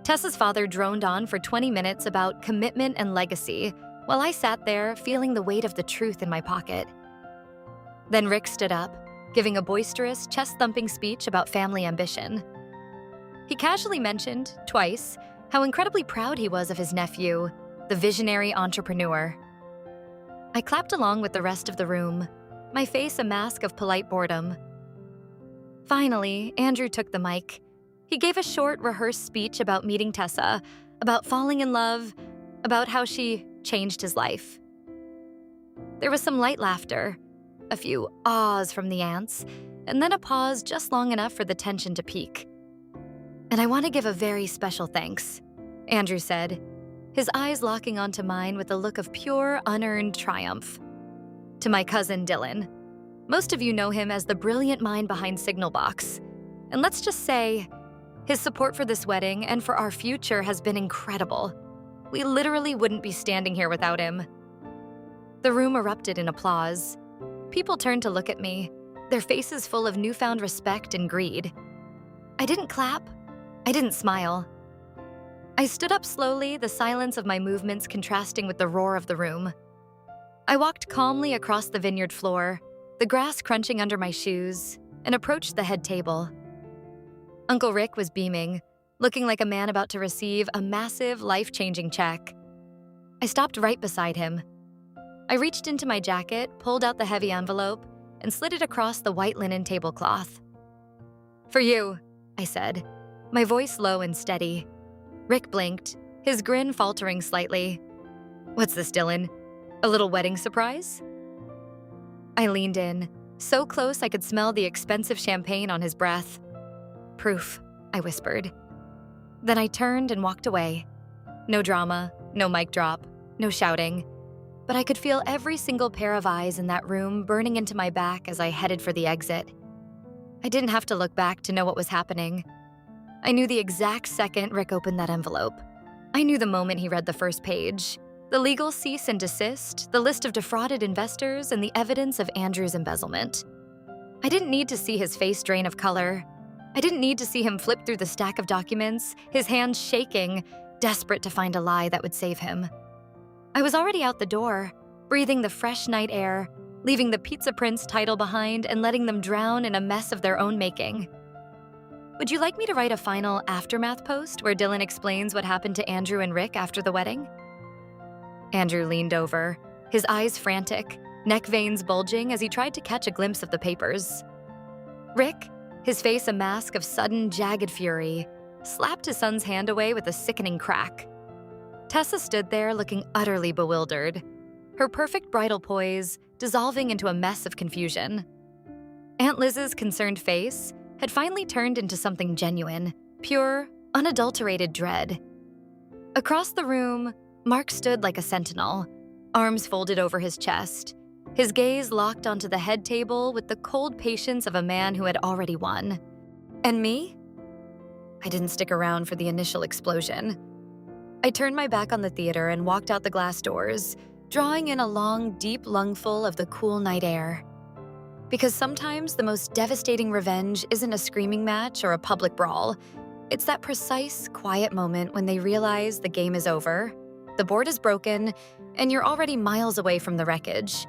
Tessa's father droned on for 20 minutes about commitment and legacy, while I sat there feeling the weight of the truth in my pocket. Then Rick stood up, giving a boisterous, chest-thumping speech about family ambition. He casually mentioned, twice, how incredibly proud he was of his nephew, the visionary entrepreneur. I clapped along with the rest of the room, my face a mask of polite boredom. Finally, Andrew took the mic. He gave a short, rehearsed speech about meeting Tessa, about falling in love, about how she changed his life. There was some light laughter, a few ahs from the aunts, and then a pause just long enough for the tension to peak. "And I want to give a very special thanks," Andrew said, his eyes locking onto mine with a look of pure, unearned triumph. "To my cousin Dylan. Most of you know him as the brilliant mind behind Signalbox. And let's just say, his support for this wedding and for our future has been incredible. We literally wouldn't be standing here without him." The room erupted in applause. People turned to look at me, their faces full of newfound respect and greed. I didn't clap. I didn't smile. I stood up slowly, the silence of my movements contrasting with the roar of the room. I walked calmly across the vineyard floor, the grass crunching under my shoes, and approached the head table. Uncle Rick was beaming, looking like a man about to receive a massive, life-changing check. I stopped right beside him. I reached into my jacket, pulled out the heavy envelope, and slid it across the white linen tablecloth. "For you," I said, my voice low and steady. Rick blinked, his grin faltering slightly. "What's this, Dylan? A little wedding surprise?" I leaned in, so close I could smell the expensive champagne on his breath. "Proof," I whispered. Then I turned and walked away. No drama, no mic drop, no shouting. But I could feel every single pair of eyes in that room burning into my back as I headed for the exit. I didn't have to look back to know what was happening. I knew the exact second Rick opened that envelope. I knew the moment he read the first page. The legal cease and desist, the list of defrauded investors, and the evidence of Andrew's embezzlement. I didn't need to see his face drain of color. I didn't need to see him flip through the stack of documents, his hands shaking, desperate to find a lie that would save him. I was already out the door, breathing the fresh night air, leaving the Pizza Prince title behind and letting them drown in a mess of their own making. Would you like me to write a final aftermath post where Dylan explains what happened to Andrew and Rick after the wedding? Andrew leaned over, his eyes frantic, neck veins bulging as he tried to catch a glimpse of the papers. Rick, his face a mask of sudden, jagged fury, slapped his son's hand away with a sickening crack. Tessa stood there looking utterly bewildered, her perfect bridal poise dissolving into a mess of confusion. Aunt Liz's concerned face had finally turned into something genuine, pure, unadulterated dread. Across the room, Mark stood like a sentinel, arms folded over his chest, his gaze locked onto the head table with the cold patience of a man who had already won. And me? I didn't stick around for the initial explosion. I turned my back on the theater and walked out the glass doors, drawing in a long, deep lungful of the cool night air. Because sometimes the most devastating revenge isn't a screaming match or a public brawl. It's that precise, quiet moment when they realize the game is over, the board is broken, and you're already miles away from the wreckage.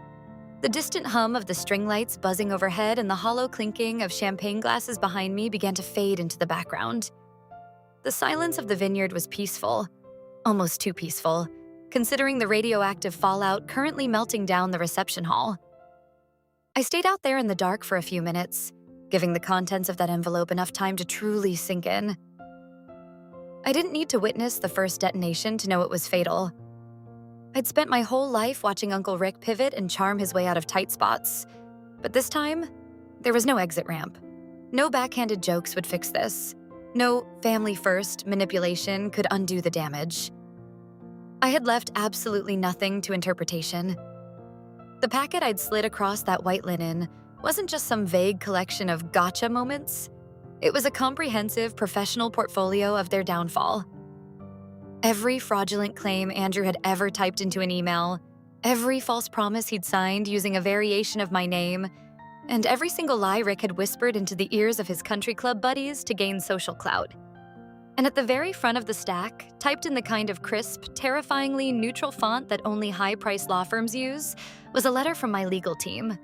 The distant hum of the string lights buzzing overhead and the hollow clinking of champagne glasses behind me began to fade into the background. The silence of the vineyard was peaceful, almost too peaceful, considering the radioactive fallout currently melting down the reception hall. I stayed out there in the dark for a few minutes, giving the contents of that envelope enough time to truly sink in. I didn't need to witness the first detonation to know it was fatal. I'd spent my whole life watching Uncle Rick pivot and charm his way out of tight spots. But this time, there was no exit ramp. No backhanded jokes would fix this. No family-first manipulation could undo the damage. I had left absolutely nothing to interpretation. The packet I'd slid across that white linen wasn't just some vague collection of gotcha moments. It was a comprehensive professional portfolio of their downfall. Every fraudulent claim Andrew had ever typed into an email, every false promise he'd signed using a variation of my name, and every single lie Rick had whispered into the ears of his country club buddies to gain social clout. And at the very front of the stack, typed in the kind of crisp, terrifyingly neutral font that only high-priced law firms use, was a letter from my legal team.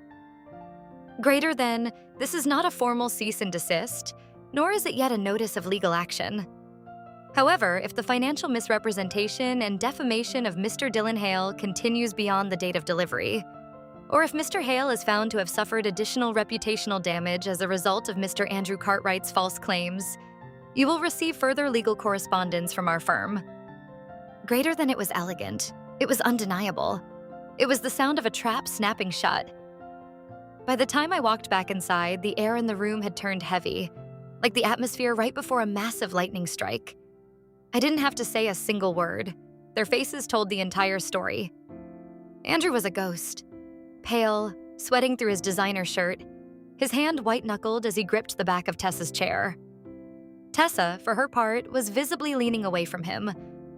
Greater than, this is not a formal cease and desist, nor is it yet a notice of legal action. However, if the financial misrepresentation and defamation of Mr. Dylan Hale continues beyond the date of delivery, or if Mr. Hale is found to have suffered additional reputational damage as a result of Mr. Andrew Cartwright's false claims, you will receive further legal correspondence from our firm. Greater than it was elegant, it was undeniable. It was the sound of a trap snapping shut. By the time I walked back inside, the air in the room had turned heavy, like the atmosphere right before a massive lightning strike. I didn't have to say a single word. Their faces told the entire story. Andrew was a ghost. Pale, sweating through his designer shirt, his hand white-knuckled as he gripped the back of Tessa's chair. Tessa, for her part, was visibly leaning away from him,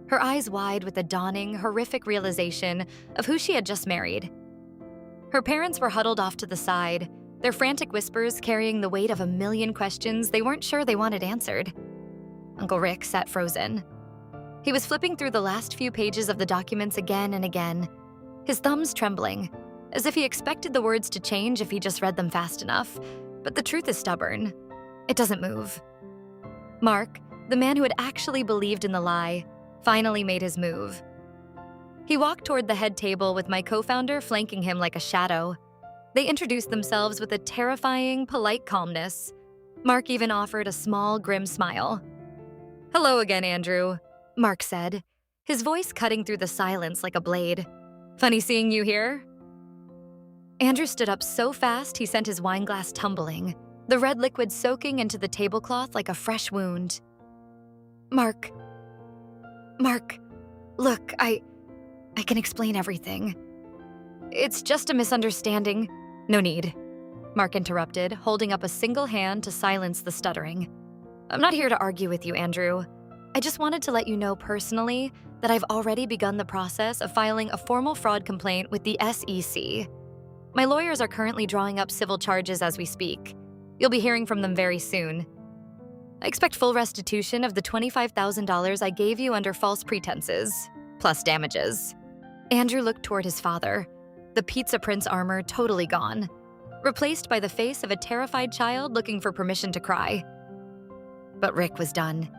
her eyes wide with the dawning, horrific realization of who she had just married. Her parents were huddled off to the side, their frantic whispers carrying the weight of a million questions they weren't sure they wanted answered. Uncle Rick sat frozen. He was flipping through the last few pages of the documents again and again, his thumbs trembling, as if he expected the words to change if he just read them fast enough. But the truth is stubborn. It doesn't move. Mark, the man who had actually believed in the lie, finally made his move. He walked toward the head table with my co-founder flanking him like a shadow. They introduced themselves with a terrifying, polite calmness. Mark even offered a small, grim smile. "Hello again, Andrew," Mark said, his voice cutting through the silence like a blade. "Funny seeing you here." Andrew stood up so fast he sent his wine glass tumbling, the red liquid soaking into the tablecloth like a fresh wound. Mark, look, I can explain everything. It's just a misunderstanding." "No need," Mark interrupted, holding up a single hand to silence the stuttering. "I'm not here to argue with you, Andrew. I just wanted to let you know personally that I've already begun the process of filing a formal fraud complaint with the SEC. My lawyers are currently drawing up civil charges as we speak. You'll be hearing from them very soon. I expect full restitution of the $25,000 I gave you under false pretenses, plus damages." Andrew looked toward his father, the Pizza Prince armor totally gone, replaced by the face of a terrified child looking for permission to cry. But Rick was done.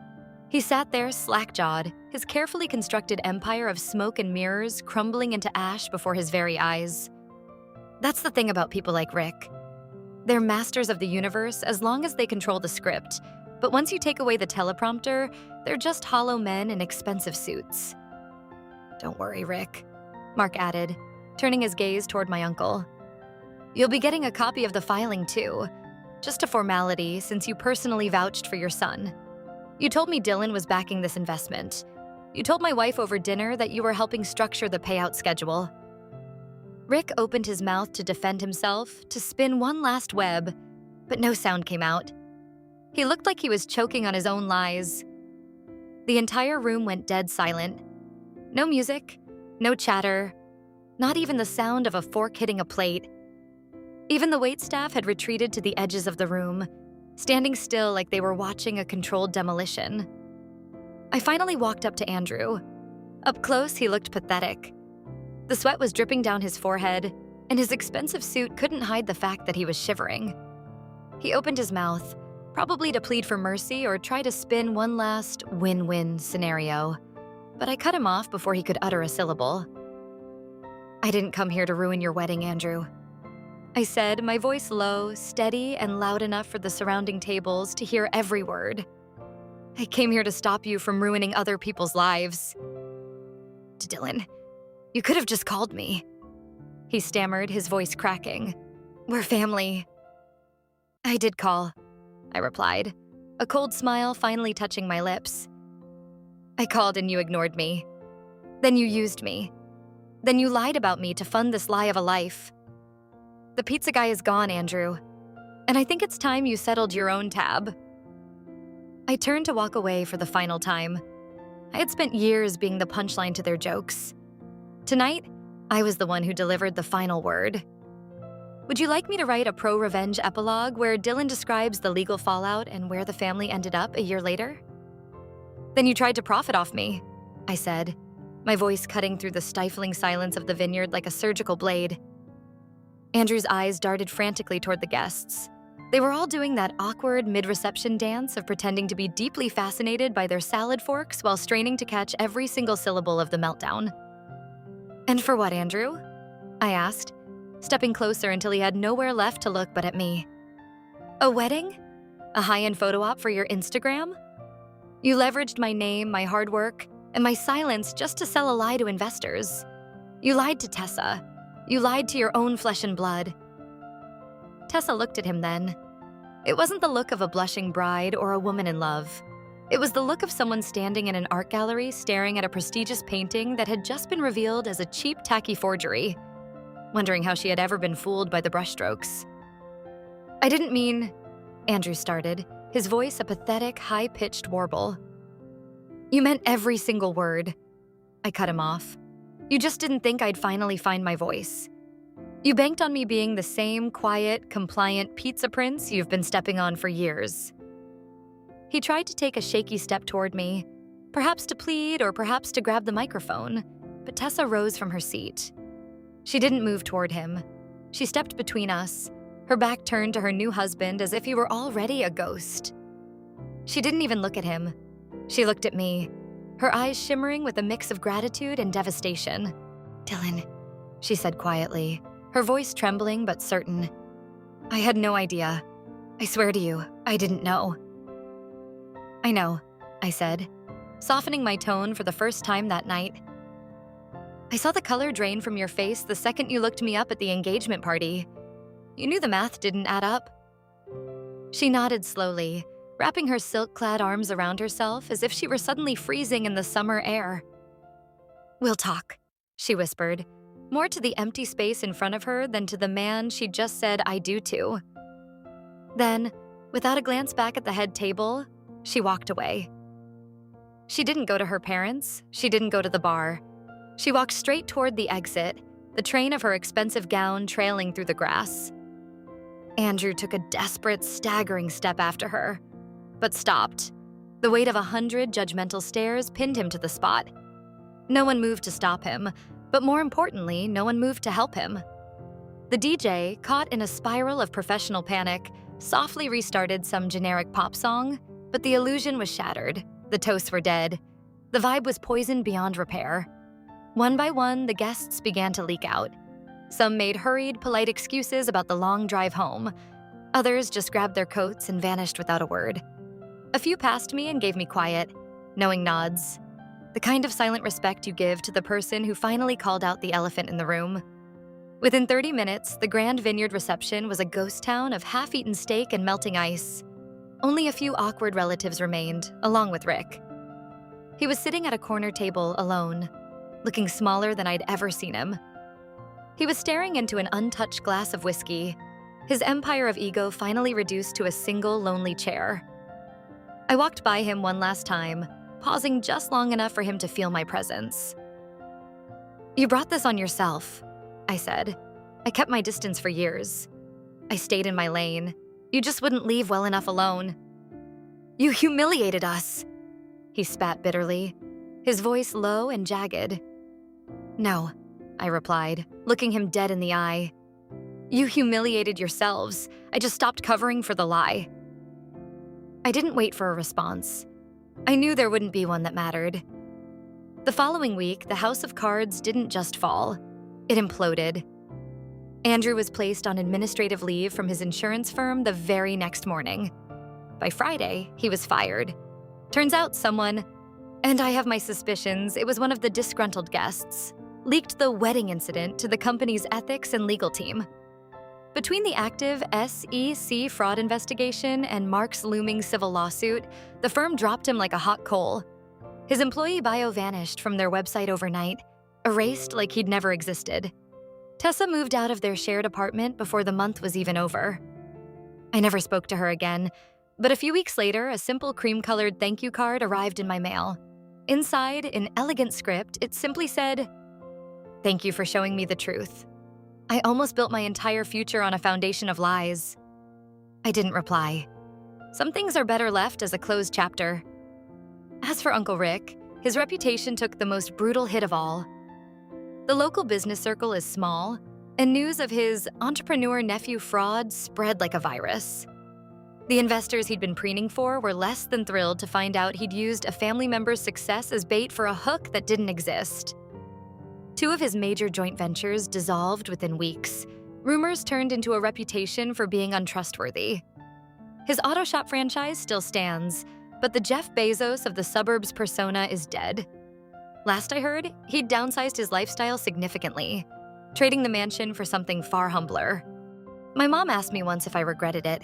He sat there slack-jawed, his carefully constructed empire of smoke and mirrors crumbling into ash before his very eyes. That's the thing about people like Rick. They're masters of the universe as long as they control the script, but once you take away the teleprompter, they're just hollow men in expensive suits. "Don't worry, Rick," Mark added, turning his gaze toward my uncle. "You'll be getting a copy of the filing too. Just a formality since you personally vouched for your son. You told me Dylan was backing this investment. You told my wife over dinner that you were helping structure the payout schedule." Rick opened his mouth to defend himself, to spin one last web, but no sound came out. He looked like he was choking on his own lies. The entire room went dead silent. No music, no chatter, not even the sound of a fork hitting a plate. Even the waitstaff had retreated to the edges of the room, standing still like they were watching a controlled demolition. I finally walked up to Andrew. Up close, he looked pathetic. The sweat was dripping down his forehead, and his expensive suit couldn't hide the fact that he was shivering. He opened his mouth, probably to plead for mercy or try to spin one last win-win scenario, but I cut him off before he could utter a syllable. "I didn't come here to ruin your wedding, Andrew," I said, my voice low, steady, and loud enough for the surrounding tables to hear every word. "I came here to stop you from ruining other people's lives." "Dylan, you could have just called me," he stammered, his voice cracking. "We're family." "I did call," I replied, a cold smile finally touching my lips. "I called and you ignored me. Then you used me. Then you lied about me to fund this lie of a life. The pizza guy is gone, Andrew, and I think it's time you settled your own tab." I turned to walk away for the final time. I had spent years being the punchline to their jokes. Tonight, I was the one who delivered the final word. Would you like me to write a pro-revenge epilogue where Dylan describes the legal fallout and where the family ended up a year later? "Then you tried to profit off me," I said, my voice cutting through the stifling silence of the vineyard like a surgical blade. Andrew's eyes darted frantically toward the guests. They were all doing that awkward mid-reception dance of pretending to be deeply fascinated by their salad forks while straining to catch every single syllable of the meltdown. "And for what, Andrew?" I asked, stepping closer until he had nowhere left to look but at me. "A wedding? A high-end photo op for your Instagram? You leveraged my name, my hard work, and my silence just to sell a lie to investors. You lied to Tessa. You lied to your own flesh and blood." Tessa looked at him then. It wasn't the look of a blushing bride or a woman in love. It was the look of someone standing in an art gallery staring at a prestigious painting that had just been revealed as a cheap, tacky forgery, wondering how she had ever been fooled by the brushstrokes. "I didn't mean," Andrew started, his voice a pathetic, high-pitched warble. "You meant every single word." I cut him off. "You just didn't think I'd finally find my voice. You banked on me being the same quiet, compliant pizza prince you've been stepping on for years." He tried to take a shaky step toward me, perhaps to plead or perhaps to grab the microphone, but Tessa rose from her seat. She didn't move toward him. She stepped between us, her back turned to her new husband as if he were already a ghost. She didn't even look at him. She looked at me, her eyes shimmering with a mix of gratitude and devastation. "Dylan," she said quietly, her voice trembling but certain. "I had no idea. I swear to you, I didn't know." "I know," I said, softening my tone for the first time that night. "I saw the color drain from your face the second you looked me up at the engagement party. You knew the math didn't add up." She nodded slowly, wrapping her silk-clad arms around herself as if she were suddenly freezing in the summer air. "We'll talk," she whispered, more to the empty space in front of her than to the man she'd just said "I do" to. Then, without a glance back at the head table, she walked away. She didn't go to her parents. She didn't go to the bar. She walked straight toward the exit, the train of her expensive gown trailing through the grass. Andrew took a desperate, staggering step after her, but stopped. The weight of 100 judgmental stares pinned him to the spot. No one moved to stop him, but more importantly, no one moved to help him. The DJ, caught in a spiral of professional panic, softly restarted some generic pop song, but the illusion was shattered. The toasts were dead. The vibe was poisoned beyond repair. One by one, the guests began to leak out. Some made hurried, polite excuses about the long drive home. Others just grabbed their coats and vanished without a word. A few passed me and gave me quiet, knowing nods. The kind of silent respect you give to the person who finally called out the elephant in the room. Within 30 minutes, the Grand Vineyard reception was a ghost town of half-eaten steak and melting ice. Only a few awkward relatives remained, along with Rick. He was sitting at a corner table alone, looking smaller than I'd ever seen him. He was staring into an untouched glass of whiskey, his empire of ego finally reduced to a single lonely chair. I walked by him one last time, pausing just long enough for him to feel my presence. "You brought this on yourself," I said. I kept my distance for years. I stayed in my lane. You just wouldn't leave well enough alone. You humiliated us, he spat bitterly, his voice low and jagged. No, I replied, looking him dead in the eye. You humiliated yourselves. I just stopped covering for the lie. I didn't wait for a response. I knew there wouldn't be one that mattered. The following week, the house of cards didn't just fall. It imploded. Andrew was placed on administrative leave from his insurance firm the very next morning. By Friday, he was fired. Turns out someone, and I have my suspicions it was one of the disgruntled guests, leaked the wedding incident to the company's ethics and legal team. Between the active SEC fraud investigation and Mark's looming civil lawsuit, the firm dropped him like a hot coal. His employee bio vanished from their website overnight, erased like he'd never existed. Tessa moved out of their shared apartment before the month was even over. I never spoke to her again, but a few weeks later, a simple cream-colored thank you card arrived in my mail. Inside, in elegant script, it simply said, "Thank you for showing me the truth. I almost built my entire future on a foundation of lies." I didn't reply. Some things are better left as a closed chapter. As for Uncle Rick, his reputation took the most brutal hit of all. The local business circle is small, and news of his entrepreneur nephew fraud spread like a virus. The investors he'd been preening for were less than thrilled to find out he'd used a family member's success as bait for a hook that didn't exist. 2 of his major joint ventures dissolved within weeks. Rumors turned into a reputation for being untrustworthy. His auto shop franchise still stands, but the Jeff Bezos of the suburbs persona is dead. Last I heard, he'd downsized his lifestyle significantly, trading the mansion for something far humbler. My mom asked me once if I regretted it.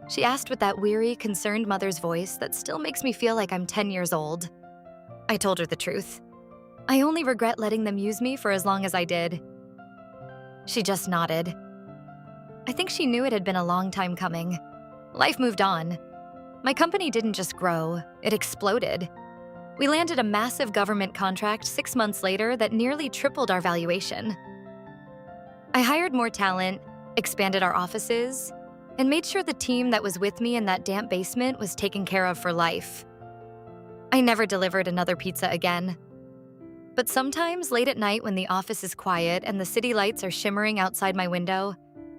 She asked with that weary, concerned mother's voice that still makes me feel like I'm 10 years old. I told her the truth. I only regret letting them use me for as long as I did. She just nodded. I think she knew it had been a long time coming. Life moved on. My company didn't just grow, it exploded. We landed a massive government contract 6 months later that nearly tripled our valuation. I hired more talent, expanded our offices, and made sure the team that was with me in that damp basement was taken care of for life. I never delivered another pizza again. But sometimes late at night when the office is quiet and the city lights are shimmering outside my window,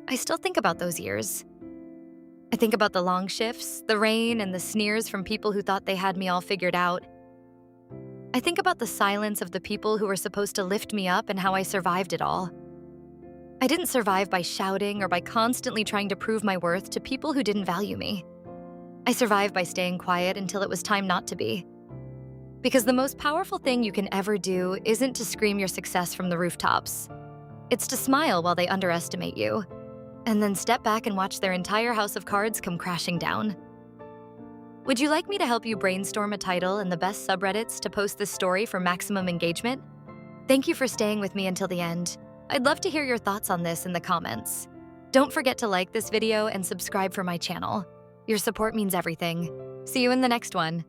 I still think about those years. I think about the long shifts, the rain, and the sneers from people who thought they had me all figured out. I think about the silence of the people who were supposed to lift me up and how I survived it all. I didn't survive by shouting or by constantly trying to prove my worth to people who didn't value me. I survived by staying quiet until it was time not to be. Because the most powerful thing you can ever do isn't to scream your success from the rooftops. It's to smile while they underestimate you, and then step back and watch their entire house of cards come crashing down. Would you like me to help you brainstorm a title and the best subreddits to post this story for maximum engagement? Thank you for staying with me until the end. I'd love to hear your thoughts on this in the comments. Don't forget to like this video and subscribe for my channel. Your support means everything. See you in the next one.